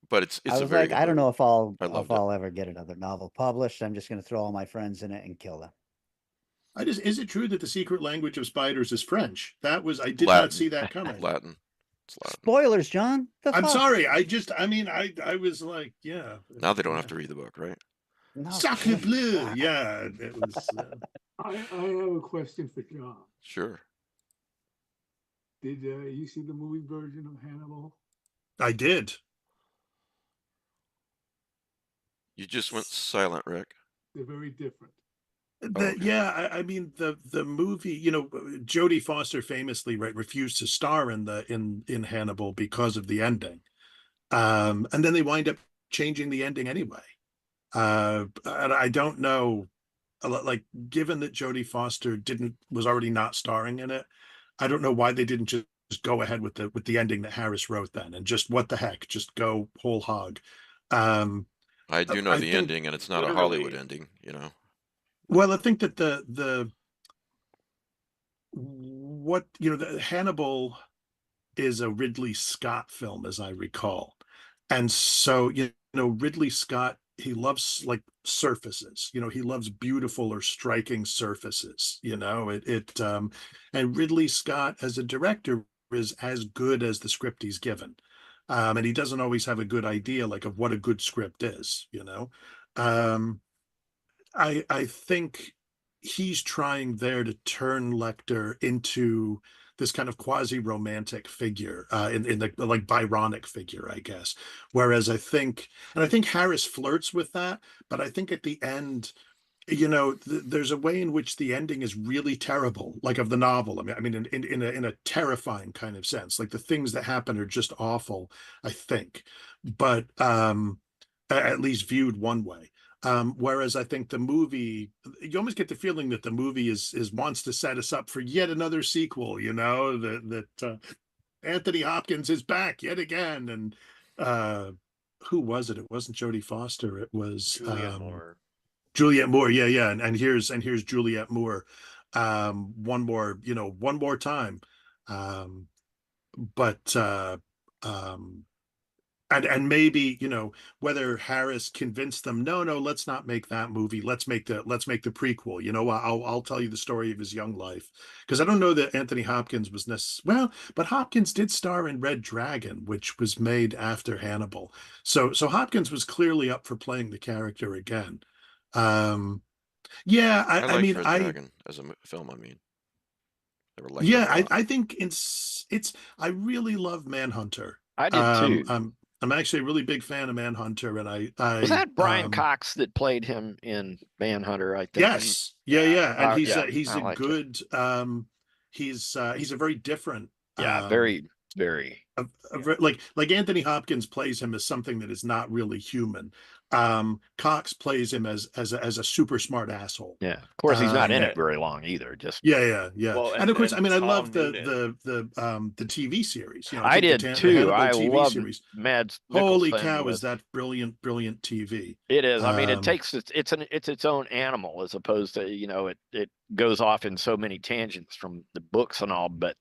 but it's I a was very like, good I don't book. know if I loved I'll ever get another novel published. I'm just going to throw all my friends in it and kill them. Is it true that the Secret Language of Spiders is French? I did Latin. not see that coming. Latin. It's Latin. Spoilers, John. I'm sorry. I was like, yeah. Now they don't have to read the book, right? No. Sacre bleu. Yeah, it was. I have a question for John. Sure. Did you see the movie version of Hannibal? I did. You just went silent, Rick. They're very different. Okay. Yeah, I mean the movie, Jodie Foster famously refused to star in Hannibal because of the ending, and then they wind up changing the ending anyway. And I don't know, like given that Jodie Foster was already not starring in it, I don't know why they didn't just go ahead with the ending that Harris wrote then, and just what the heck, just go whole hog. I do know the ending, and it's not a Hollywood ending, Well, I think that Hannibal is a Ridley Scott film, as I recall. And so, Ridley Scott, he loves like surfaces, he loves beautiful or striking surfaces, and Ridley Scott as a director is as good as the script he's given. And he doesn't always have a good idea of what a good script is, I think he's trying there to turn Lecter into this kind of quasi-romantic figure, in the like Byronic figure, I guess. Whereas I think Harris flirts with that, but I think at the end, there's a way in which the ending is really terrible, like of the novel. I mean, in a terrifying kind of sense. Like the things that happen are just awful, I think, but at least viewed one way. Whereas I think the movie, you almost get the feeling that the movie is wants to set us up for yet another sequel, that Anthony Hopkins is back yet again. And who was it? It wasn't Jodie Foster. It was Julianne Moore. Juliette Moore. Yeah. And here's Juliette Moore. One more time. And maybe, whether Harris convinced them, no, let's not make that movie. Let's make the prequel. I'll tell you the story of his young life. Because I don't know that Anthony Hopkins was but Hopkins did star in Red Dragon, which was made after Hannibal. So Hopkins was clearly up for playing the character again. I mean, Red Dragon as a film. I mean, I think I really love Manhunter. I did too. I'm actually a really big fan of Manhunter, and I was that Brian Cox that played him in Manhunter, I think. Yes, yeah, and he's a good. he's a very different. Very very. Like Anthony Hopkins plays him as something that is not really human. Cox plays him as a super smart asshole. Yeah, of course he's not in Um, it very long either. Just Yeah. Well, And of course, I mean, I love Tom Noonan. the TV series. I I take did the too. Hannibal I TV love series. Mads Holy Mikkelsen cow, with is that brilliant TV? it is. I mean, it Um, takes it's its own animal as opposed to it goes off in so many tangents from the books and all. But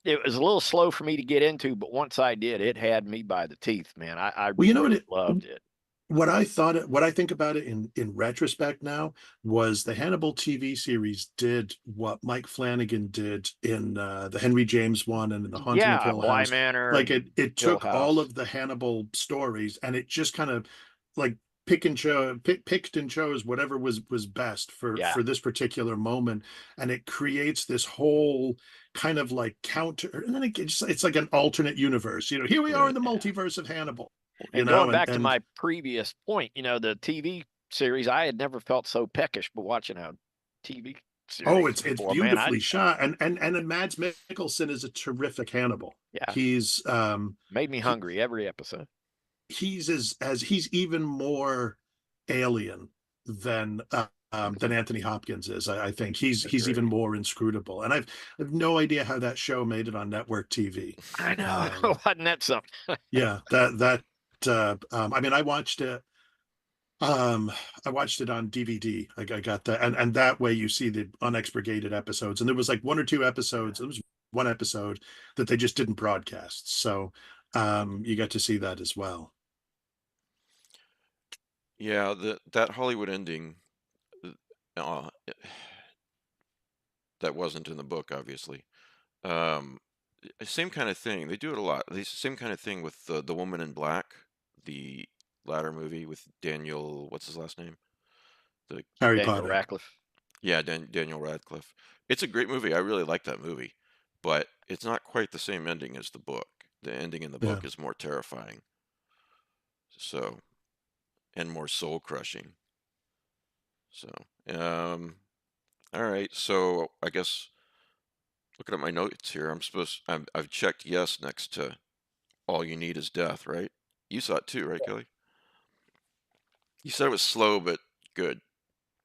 it was a little slow for me to get into. But once I did, it had me by the teeth, man. I well, you know really loved it. what I think about it in retrospect now was the Hannibal TV series did what Mike Flanagan did in the Henry James one and in the Haunting of Yeah, Hill Bly House. Manor Like and it Hill took all House. of the Hannibal stories and it just kind of like picked and chose whatever was best for Yeah. this particular moment, and it creates this whole kind of like counter, and then it's like an alternate universe. Here we are in the multiverse of Hannibal. And going back to my previous point, the TV series, I had never felt so peckish, but watching a TV series. Oh, it's before, beautifully man, shot, and Mads Mikkelsen is a terrific Hannibal. Yeah, he's made me hungry every episode. He's he's even more alien than Anthony Hopkins is. I think he's even more inscrutable, and I've no idea how that show made it on network TV. I know, wasn't that something? Yeah, I mean, I watched it. I watched it on DVD. I got that, and that way you see the unexpurgated episodes. And there was like one or two episodes. There was one episode that they just didn't broadcast, so you got to see that as well. Yeah, that Hollywood ending, that wasn't in the book, obviously. Same kind of thing. They do it a lot. The same kind of thing with the Woman in Black, the latter movie with Daniel. What's his last name? Harry Daniel Potter. Radcliffe. Yeah, Daniel Radcliffe. It's a great movie. I really like that movie, but it's not quite the same ending as the book. The ending in the book is more terrifying. So, and more soul crushing. So, all right. So I guess looking at my notes here, I've checked yes next to All You Need Is Death, right? You saw it too, right, Kelly? You said it was slow but good.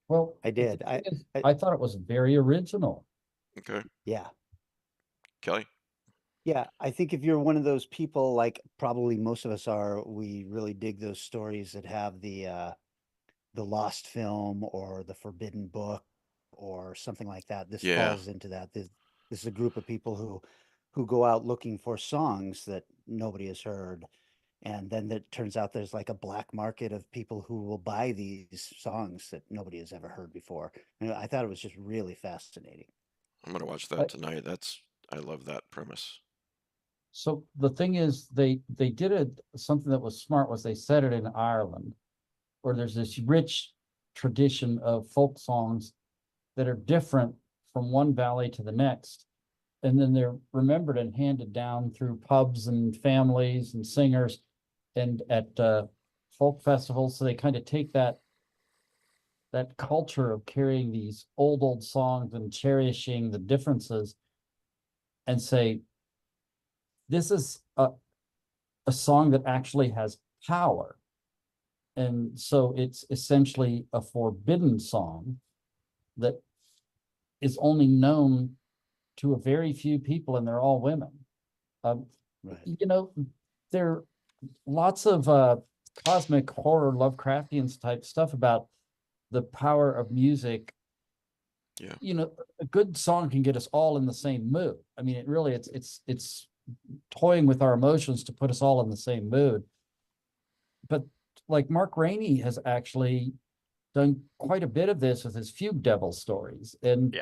Well, I did. I thought it was very original. Okay. Yeah. Kelly? Yeah, I think if you're one of those people, like probably most of us are, we really dig those stories that have the lost film or the forbidden book or something like that. This falls into that. This is a group of people who go out looking for songs that nobody has heard. And then it turns out there's like a black market of people who will buy these songs that nobody has ever heard before. And I thought it was just really fascinating. I'm going to watch that tonight. I love that premise. So the thing is, they did something that was smart was they set it in Ireland, where there's this rich tradition of folk songs that are different from one valley to the next. And then they're remembered and handed down through pubs and families and singers and at folk festivals. So they kind of take that culture of carrying these old songs and cherishing the differences and say, this is a song that actually has power. And so it's essentially a forbidden song that is only known to a very few people, and they're all women. Right. There are lots of cosmic horror, Lovecraftian type stuff about the power of music. Yeah. A good song can get us all in the same mood. I mean, it really, it's toying with our emotions to put us all in the same mood. But like Mark Rainey has actually done quite a bit of this with his Fugue Devil stories. And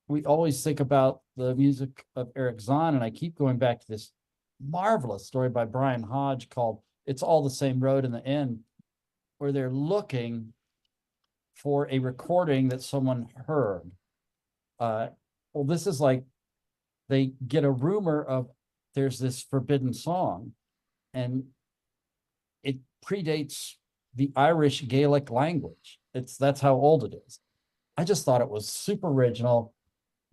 we always think about the music of Eric Zahn, and I keep going back to this marvelous story by Brian Hodge called It's All the Same Road in the End, where they're looking for a recording that someone heard. Well, this is like they get a rumor of there's this forbidden song, and it predates the Irish Gaelic language. That's how old it is. I just thought it was super original,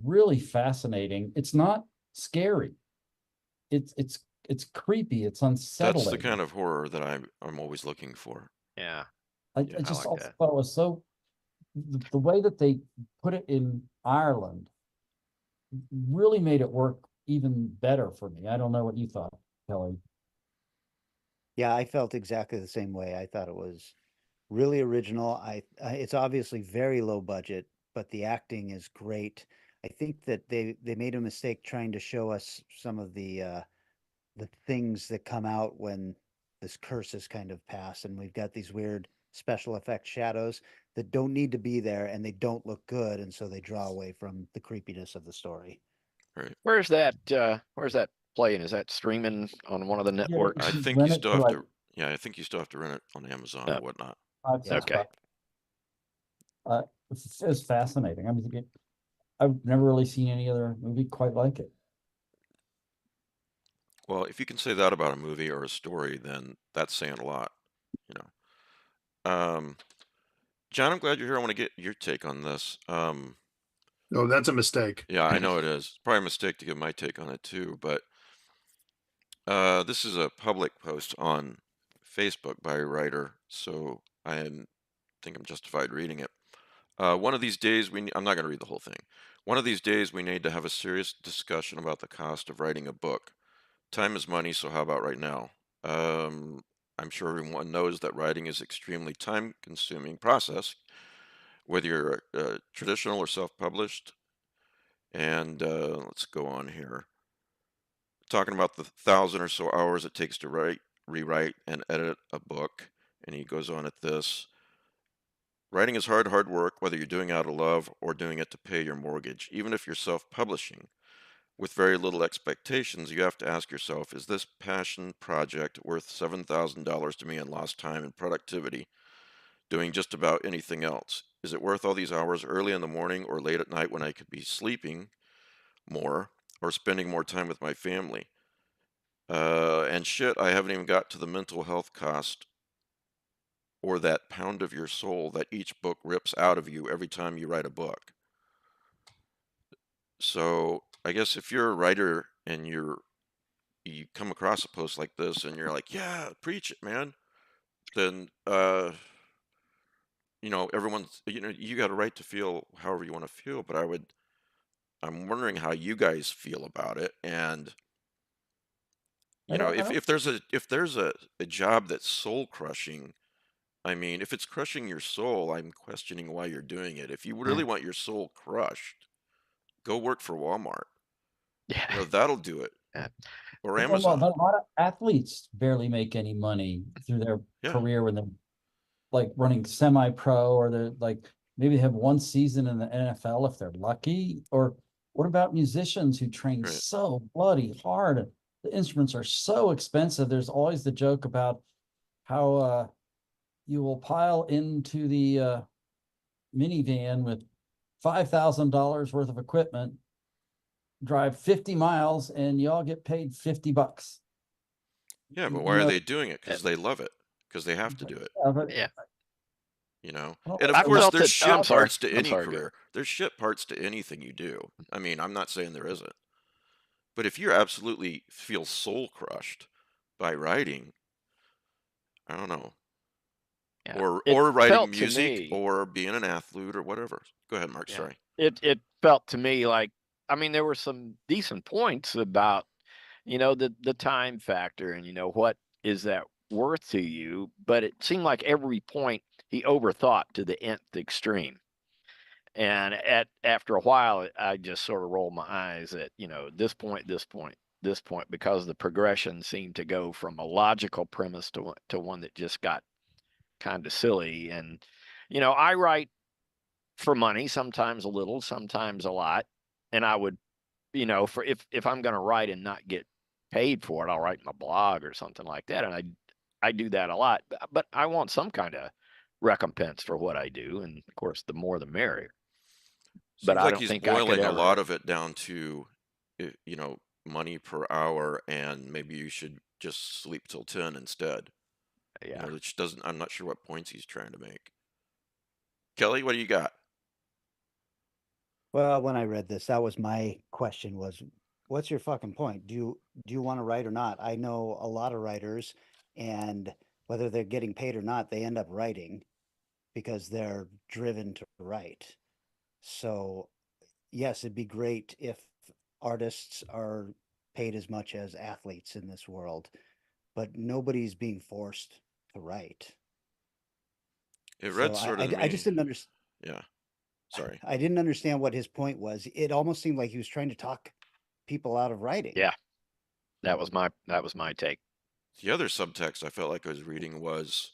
really fascinating. It's not scary. It's creepy. It's unsettling. That's the kind of horror that I'm always looking for. Yeah. I Yeah, I just like also that. thought it was so the way that they put it in Ireland really made it work even better for me. I don't know what you thought, Kelly. Yeah, I felt exactly the same way. I thought it was really original. It's obviously very low budget, but the acting is great. I think that they made a mistake trying to show us some of the things that come out when this curse is kind of passed, and we've got these weird special effect shadows that don't need to be there, and they don't look good, and so they draw away from the creepiness of the story. Right. Where's that playing? Is that streaming on one of the networks? I you think rent you it still for, have like, to. Yeah, I think you still have to rent it on Amazon or whatnot. 5, 6 Okay. bucks. It's fascinating. I mean, I've never really seen any other movie quite like it. Well, if you can say that about a movie or a story, then that's saying a lot, you know. John, I'm glad you're here. I want to get your take on this. Oh, that's a mistake. Yeah, I know it is. It's probably a mistake to give my take on it too, but this is a public post on Facebook by a writer, so think I'm justified reading it. One of these days, I'm not going to read the whole thing. One of these days, we need to have a serious discussion about the cost of writing a book. Time is money, so how about right now? I'm sure everyone knows that writing is extremely time-consuming process, whether you're traditional or self-published. And let's go on here. Talking about the 1,000 or so hours it takes to write, rewrite, and edit a book. And he goes on at this. Writing is hard work, whether you're doing it out of love or doing it to pay your mortgage. Even if you're self-publishing, with very little expectations, you have to ask yourself, is this passion project worth $7,000 to me in lost time and productivity, doing just about anything else? Is it worth all these hours early in the morning or late at night when I could be sleeping more or spending more time with my family? And shit, I haven't even got to the mental health cost or that pound of your soul that each book rips out of you every time you write a book. So I guess if you're a writer and you come across a post like this and you're like, yeah, preach it, man, then everyone's, you got a right to feel however you want to feel, but I'm wondering how you guys feel about it. And if there's a job that's soul crushing, I mean, if it's crushing your soul, I'm questioning why you're doing it. If you really want your soul crushed, go work for Walmart. Yeah. That'll do it. Yeah. Or Well, Amazon. but a lot of athletes barely make any money through their career when they're like running semi-pro, or they're like maybe they have one season in the NFL if they're lucky. Or what about musicians who train so bloody hard? The instruments are so expensive. There's always the joke about how you will pile into the minivan with $5,000 worth of equipment, drive 50 miles, and you all get paid $50. Yeah, but why are they doing it? Because they love it. Because they have to do it. Yeah. And of course, there's shit parts to any career. There's shit parts to anything you do. I mean, I'm not saying there isn't. But if you absolutely feel soul crushed by writing, I don't know. Yeah. Or writing music or being an athlete or whatever. Go ahead, Mark. Yeah. Sorry. It felt to me like, I mean, there were some decent points about, the time factor and, what is that worth to you? But it seemed like every point he overthought to the nth extreme. And after a while, I just sort of rolled my eyes at, this point, because the progression seemed to go from a logical premise to one that just got kind of silly. And, I write for money, sometimes a little, sometimes a lot. And I would, for if I'm going to write and not get paid for it, I'll write my blog or something like that. And I do that a lot, but I want some kind of recompense for what I do. And of course, the more the merrier. Seems like he's boiling a lot of it down to, money per hour, and maybe you should just sleep till 10 instead. Yeah. Which I'm not sure what points he's trying to make. Kelly, what do you got? Well, when I read this, that was my question: was what's your fucking point? Do you want to write or not? I know a lot of writers, and whether they're getting paid or not, they end up writing because they're driven to write. So yes, it'd be great if artists are paid as much as athletes in this world, but nobody's being forced to write. It So read sort of to I just me. didn't understand. Yeah. Sorry. I didn't understand what his point was. It almost seemed like he was trying to talk people out of writing. Yeah. That was my take. The other subtext I felt like I was reading was,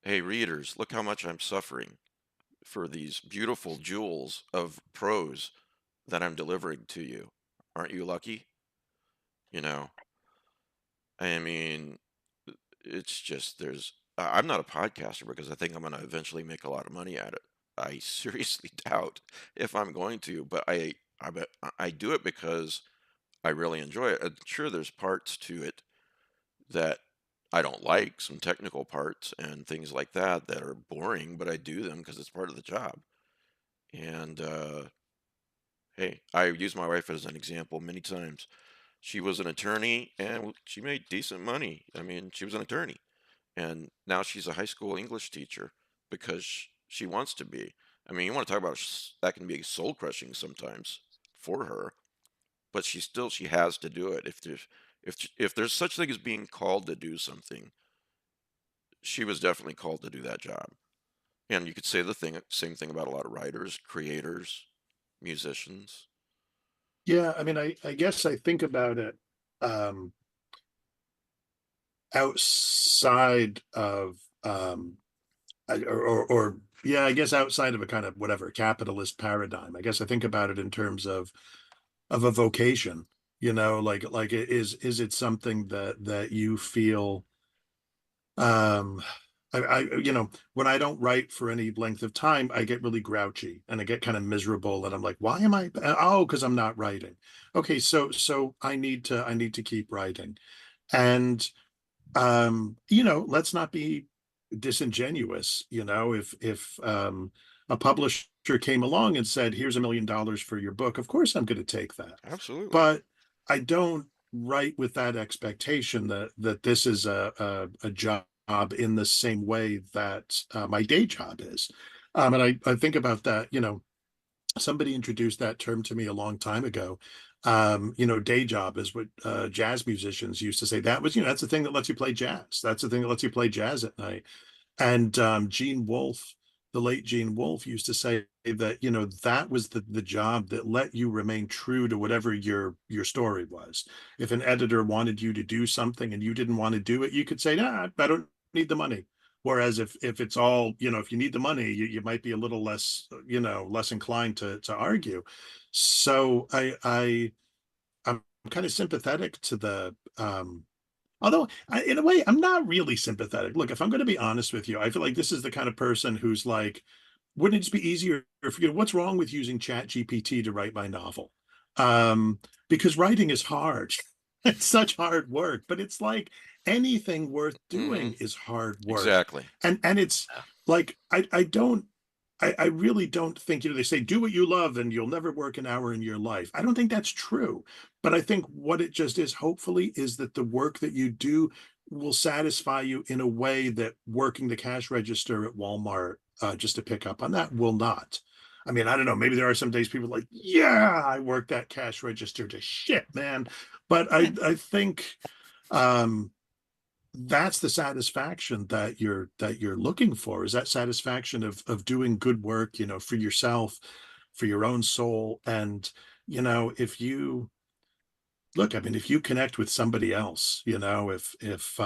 hey, readers, look how much I'm suffering for these beautiful jewels of prose that I'm delivering to you. Aren't you lucky? You know, I mean, it's just I'm not a podcaster because I think I'm going to eventually make a lot of money at it. I seriously doubt if I'm going to, but I do it because I really enjoy it. And sure, there's parts to it that I don't like, some technical parts and things like that that are boring, but I do them because it's part of the job. And hey, I use my wife as an example many times. She was an attorney and she made decent money. I mean, she was an attorney. And now she's a high school English teacher because she wants to be. I mean, you want to talk about that can be soul crushing sometimes for her, but she has to do it. If there's such thing as being called to do something, she was definitely called to do that job. And you could say same thing about a lot of writers, creators, musicians. Yeah, I mean, I guess I think about it um outside of or yeah, I guess outside of a kind of whatever capitalist paradigm. I guess I think about it in terms of a vocation, like is it something that you feel um when I don't write for any length of time, I get really grouchy and I get kind of miserable and I'm like, why am I oh, because I'm not writing. Okay, so I need to keep writing. And let's not be disingenuous. If a publisher came along and said, here's $1 million for your book, of course I'm going to take that. Absolutely. But I don't write with that expectation that this is a job in the same way that my day job is. And I think about that, somebody introduced that term to me a long time ago. Day job is what jazz musicians used to say. That was, that's the thing that lets you play jazz. That's the thing that lets you play jazz at night. And Gene Wolfe, the late Gene Wolfe, used to say that, that was the job that let you remain true to whatever your story was. If an editor wanted you to do something and you didn't want to do it, you could say, nah, I don't need the money. Whereas if it's all, if you need the money, you might be a little less, less inclined to argue. So I'm kind of sympathetic to the although in a way I'm not really sympathetic. Look, if I'm going to be honest with you, I feel like this is the kind of person who's like, wouldn't it just be easier if what's wrong with using Chat GPT to write my novel? Because writing is hard. It's such hard work, but it's like anything worth doing is hard work. Exactly. And it's like I really don't think, they say do what you love and you'll never work an hour in your life. I don't think that's true. But I think what it just is, hopefully, is that the work that you do will satisfy you in a way that working the cash register at Walmart, just to pick up on that, will not. I mean, I don't know. Maybe there are some days people are like, yeah, I worked that cash register to shit, man. But I think that's the satisfaction that you're looking for, is that satisfaction of doing good work, for yourself, for your own soul. And if you look, I mean, if you connect with somebody else, if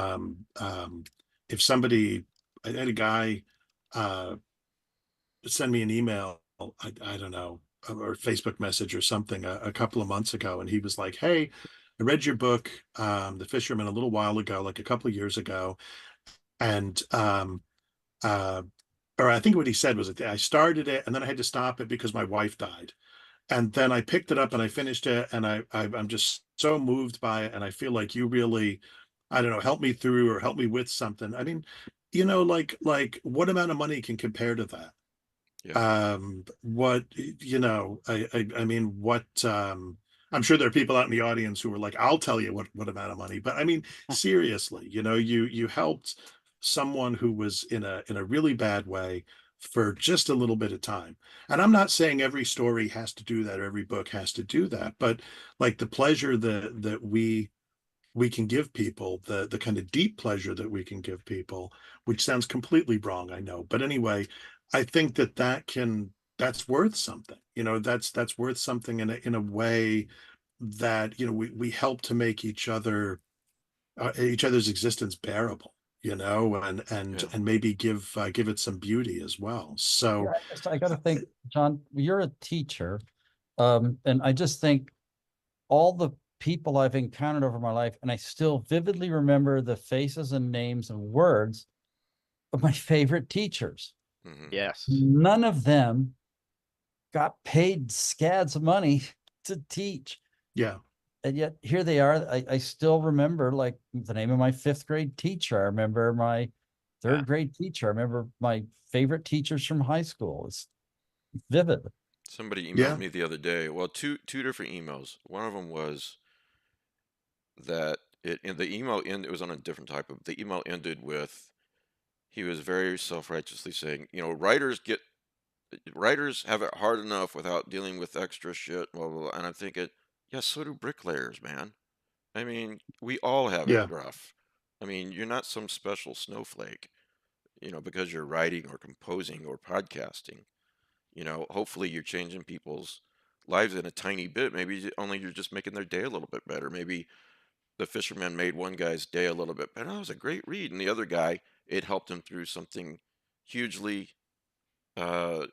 somebody, I had a guy send me an email, I don't know, or Facebook message or something a couple of months ago, and he was like, hey, I read your book, The Fisherman, a little while ago, like a couple of years ago. And or I think what he said was that I started it and then I had to stop it because my wife died. And then I picked it up and I finished it, and I'm just so moved by it, and I feel like you really, I don't know, help me through or help me with something. I mean, like what amount of money can compare to that? Yeah. What, I mean, what I'm sure there are people out in the audience who are like, I'll tell you what amount of money. But I mean, seriously, you helped someone who was in a really bad way for just a little bit of time. And I'm not saying every story has to do that, or every book has to do that, but like the pleasure that we can give people, the kind of deep pleasure that we can give people, which sounds completely wrong, I know. But anyway, I think that's worth something. That's worth something in a way that we help to make each other's existence bearable, and maybe give it some beauty as well. So I got to think, John, you're a teacher. And I just think all the people I've encountered over my life, and I still vividly remember the faces and names and words of my favorite teachers. Mhm. Yes. None of them got paid scads of money to teach. yeah, And yet here they are. I still remember like the name of my 5th grade teacher. I remember my 3rd grade teacher. I remember my favorite teachers from high school. It's vivid. Somebody Yeah. emailed me the other day. Well, two different emails. One of them was that it was on a different type of, the email ended with, he was very self-righteously saying, writers have it hard enough without dealing with extra shit, blah, blah, blah. And I'm thinking, yeah, so do bricklayers, man. I mean, we all have Yeah. it rough. I mean, you're not some special snowflake, because you're writing or composing or podcasting. Hopefully you're changing people's lives in a tiny bit. Maybe only you're just making their day a little bit better. Maybe the fisherman made one guy's day a little bit better. Oh, it was a great read. And the other guy, it helped him through something hugely uh,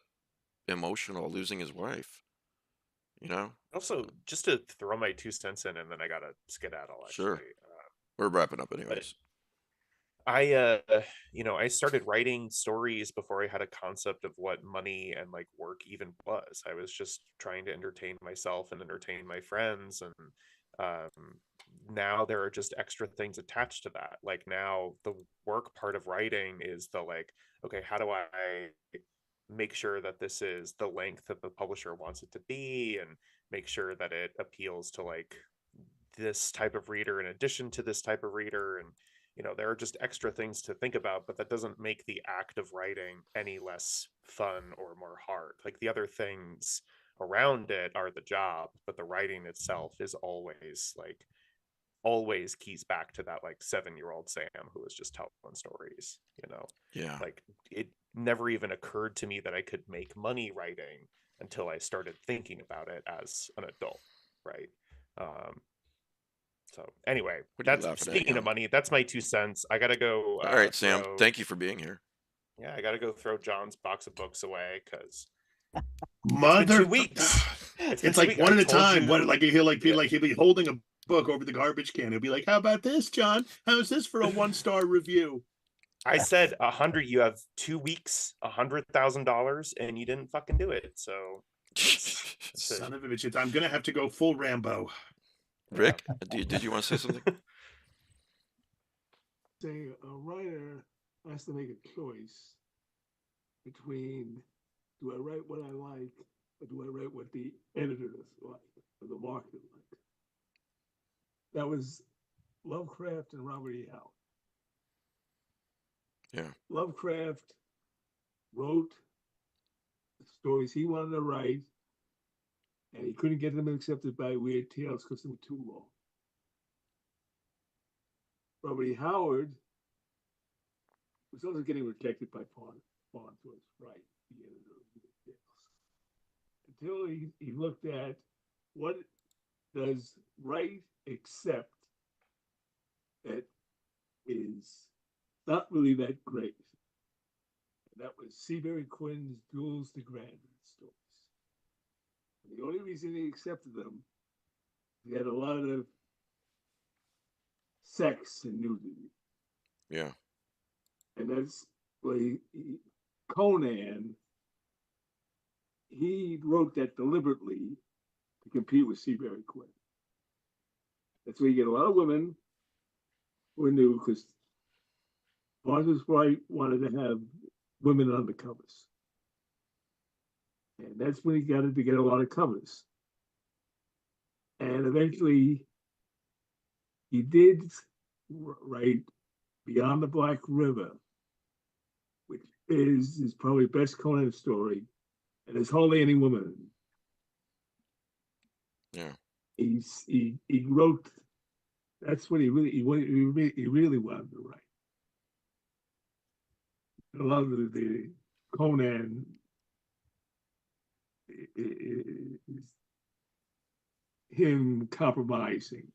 emotional, losing his wife. Also, just to throw my 2 cents in, and then I gotta skedaddle. Sure. Actually, We're wrapping up anyways. I started writing stories before I had a concept of what money and like work even was. I was just trying to entertain myself and entertain my friends, and now there are just extra things attached to that. Like now the work part of writing is the like, okay, how do I make sure that this is the length that the publisher wants it to be, and make sure that it appeals to like this type of reader in addition to this type of reader. And there are just extra things to think about, but that doesn't make the act of writing any less fun or more hard. Like the other things around it are the job, but the writing itself is always keys back to that like 7-year-old Sam who was just telling stories. Yeah. Like it never even occurred to me that I could make money writing until I started thinking about it as an adult, right? So anyway, What are you that's laughing at, speaking of young? money. That's my 2 cents. I gotta go. All right, Sam. Thank you for being here. Yeah, I gotta go throw John's box of books away because Mother. it's been 2 weeks. It's like one at a time. What? Like he'll be holding a book over the garbage can. He'll be like, "How about this, John? How's this for a 1-star review?" I said 100. You have 2 weeks, $100,000, and you didn't fucking do it. So, Son of a bitch! I'm gonna have to go full Rambo. Rick, did you want to say something? Say a writer has to make a choice between, do I write what I like, or do I write what the editors like, or the market like? That was Lovecraft and Robert E. Hale. Yeah. Lovecraft wrote the stories he wanted to write, and he couldn't get them accepted by Weird Tales because they were too long. Robert E. Howard was also getting rejected by Farnsworth, right, the editor of Weird Tales, until he looked at what does Wright accept that is not really that great. And that was Seabury Quinn's Jules de Grandin stories. And the only reason he accepted them, he had a lot of sex and nudity. Yeah. And that's why Conan, he wrote that deliberately to compete with Seabury Quinn. That's where you get a lot of women who are new, because Farnsworth Wright wanted to have women on the covers. And that's when he got it to get a lot of covers. And eventually he did write Beyond the Black River, which is his probably best Conan story, and it's Hardly Any Woman. Yeah. He wrote. That's what he really wanted to write. A lot of the Conan is him compromising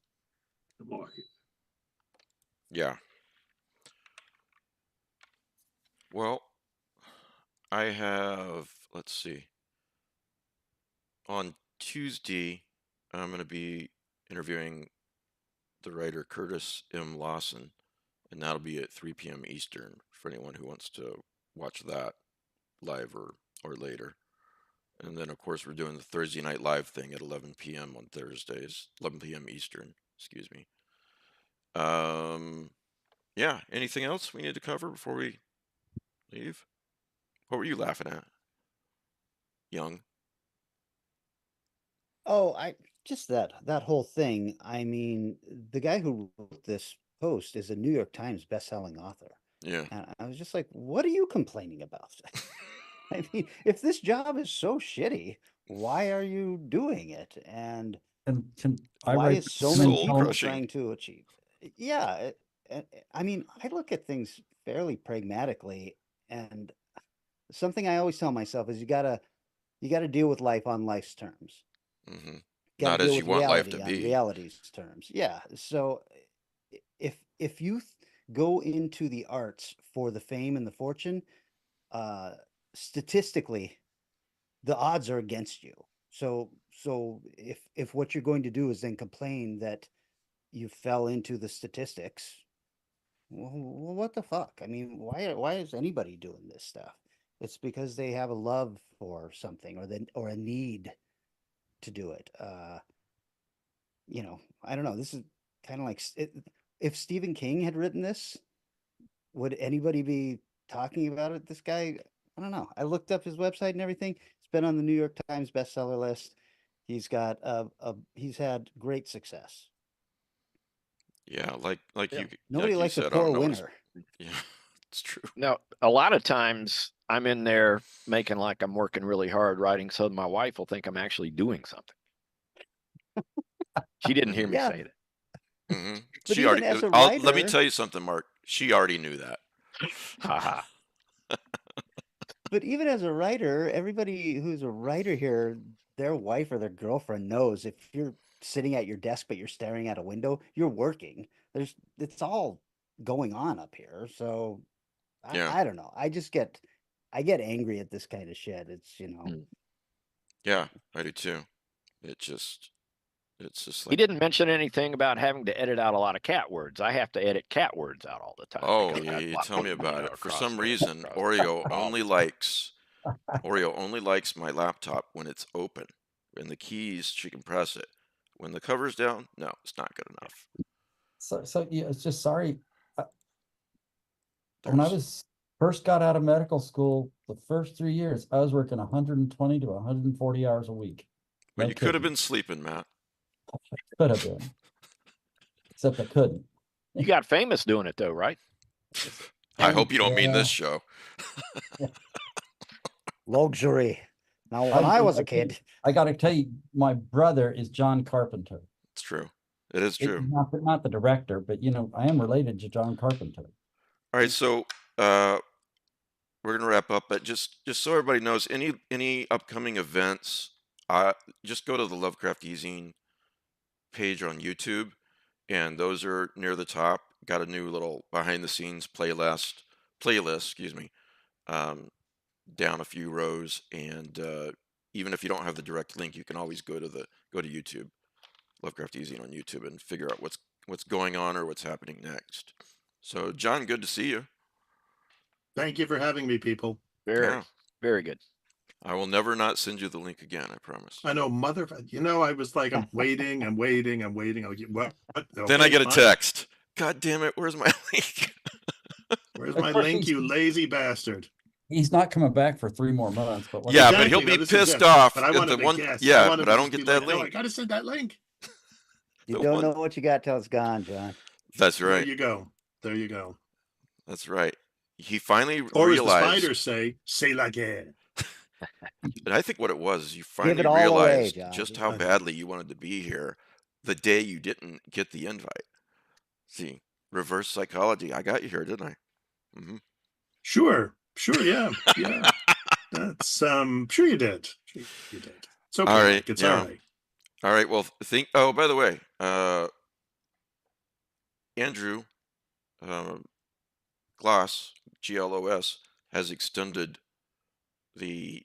the market. Yeah. Well, I have, let's see. On Tuesday, I'm going to be interviewing the writer Curtis M. Lawson, and that'll be at 3 p.m. Eastern for anyone who wants to watch that live or later. And then, of course, we're doing the Thursday night live thing at 11 p.m. on Thursdays, 11 p.m. Eastern, excuse me. Yeah, anything else we need to cover before we leave? What were you laughing at, Young? Oh, I just that whole thing. I mean, the guy who wrote this post is a New York Times best-selling author. Yeah. And I was just like, what are you complaining about? I mean, if this job is so shitty, why are you doing it? And Can I why write is so many Soul people crushing. trying to achieve? Yeah, I mean, I look at things fairly pragmatically, and something I always tell myself is you gotta deal with life on life's terms. Mm-hmm. Gotta Not as deal you with want life reality to on be. reality's terms. Yeah. So if you go into the arts for the fame and the fortune, statistically, the odds are against you. So if what you're going to do is then complain that you fell into the statistics, well, what the fuck? I mean, why is anybody doing this stuff? It's because they have a love for something or a need to do it. You know, I don't know. This is kind of like if Stephen King had written this, would anybody be talking about it? This guy, I don't know. I looked up his website and everything. It's been on the New York Times bestseller list. He's got he's had great success. Yeah, like Yeah. you Nobody like likes you a said, poor I don't know. winner. Yeah, it's true. Now, a lot of times I'm in there making like I'm working really hard writing, so my wife will think I'm actually doing something. She didn't hear me Yeah. say that. Mm-hmm. But She even already. as a Let me writer- tell you something, Mark. She already knew that. Haha. But even as a writer, everybody who's a writer here, their wife or their girlfriend knows if you're sitting at your desk but you're staring at a window, you're working. It's all going on up here. So Yeah. I don't know. I get angry at this kind of shit. It's, you know. Mm. Yeah, I do too. It's just He like, didn't mention anything about having to edit out a lot of cat words. I have to edit cat words out all the time. oh because I yeah, have a you lot tell of me them, about it. For across some the- reason, across the Oreo problem. only likes my laptop when it's open. And the keys, she can press it. When the cover's down, no, it's not good enough. So yeah, it's just sorry. When I There's- was first got out of medical school, the first 3 years, I was working 120 to 140 hours a week. Well, No you could have kidding. been sleeping, Matt. Could have been. Except I couldn't. You got famous doing it though, right? I hope you don't mean Yeah. this show. Luxury. Now, when I was a kid, I got to tell you, my brother is John Carpenter. It's true. It is true. Not the director, but you know, I am related to John Carpenter. All right, so we're gonna wrap up, but just so everybody knows, any upcoming events, just go to the Lovecraft eZine page on YouTube, and those are near the top. Got a new little behind the scenes playlist, excuse me, down a few rows, and even if you don't have the direct link, you can always go to YouTube, Lovecraft eZine on YouTube, and figure out what's going on or what's happening next. So, John, good to see you. Thank you for having me, people. Very, Yeah. very good. I will never not send you the link again, I promise. I know, I was like, I'm waiting. I'm like, what? Then I get a text. God damn it, where's my link? Where's my link, you lazy bastard? He's not coming back for 3 more months, but Yeah, Exactly. but he'll No, be this is pissed it. off But I at wanted the to one. guess. Yeah, wanted but I to don't just get be that like, no, I link. gotta send that link. You The don't one- know what you got till it's gone, John. That's There right. you go. There you go. That's right. He finally Or as the realized, spiders say, "C'est la guerre." and I think what it was, you Give finally it all away, realized John. just Give how it- badly you wanted to be here the day you didn't get the invite. See, reverse psychology. I got you here, didn't I? Hmm. Sure, yeah, yeah. That's sure you did. Sure you did. It's okay, All right, Mike. It's yeah. all right. All right. Well, oh, by the way, Andrew Gloss, GLOS, has extended the.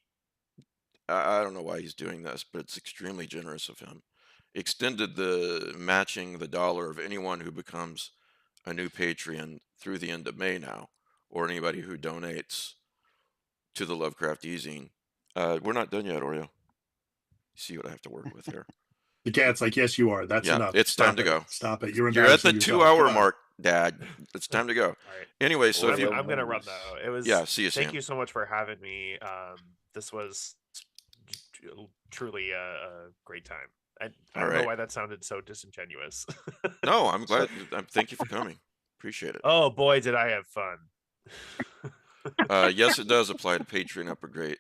I don't know why he's doing this, but it's extremely generous of him. Extended the matching the dollar of anyone who becomes a new Patreon through the end of May now, or anybody who donates to the Lovecraft eZine. We're not done yet, Oreo. See what I have to work with here. The cat's like, yes, you are. That's Yeah, enough. it's Stop time to it. go. Stop it. You're You're at the embarrassing yourself. 2 hour Come on. mark, Dad. It's time to go. All right. Anyway, so if I'm, you, I'm gonna run though. It was. Yeah, see you, Thank Sam. you so much for having me. This was truly a great time. I All don't know right. why that sounded so disingenuous. No, I'm glad. Thank you for coming. Appreciate it. Oh boy, did I have fun. Yes, it does apply to Patreon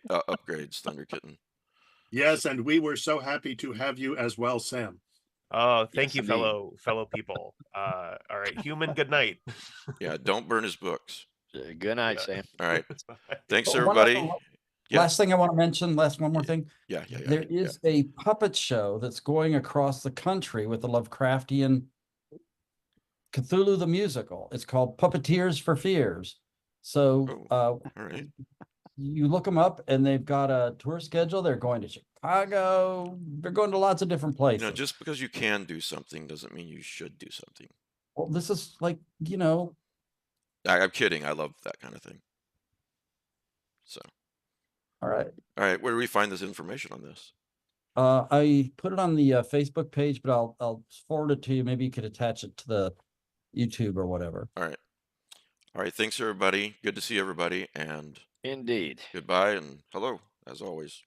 upgrades, Thunder Kitten. Yes, and we were so happy to have you as well, Sam. Oh, thank Yes, you, indeed. fellow people. All right, human. Good night. Yeah, don't burn his books. Good night, Yeah. Sam. All right. Thanks, But one other- everybody. Yeah. Last thing I want to mention, one more thing. Yeah. There is a puppet show that's going across the country with the Lovecraftian Cthulhu the musical. It's called Puppeteers for Fears. So All right. you look them up and they've got a tour schedule. They're going to Chicago. They're going to lots of different places. You know, just because you can do something doesn't mean you should do something. Well, this is like, I'm kidding. I love that kind of thing. So, all right. all right. Where do we find this information on this? I put it on the Facebook page, but I'll forward it to you. Maybe you could attach it to the YouTube or whatever. All right. All right. Thanks, everybody. Good to see everybody. And Indeed. goodbye and hello, as always.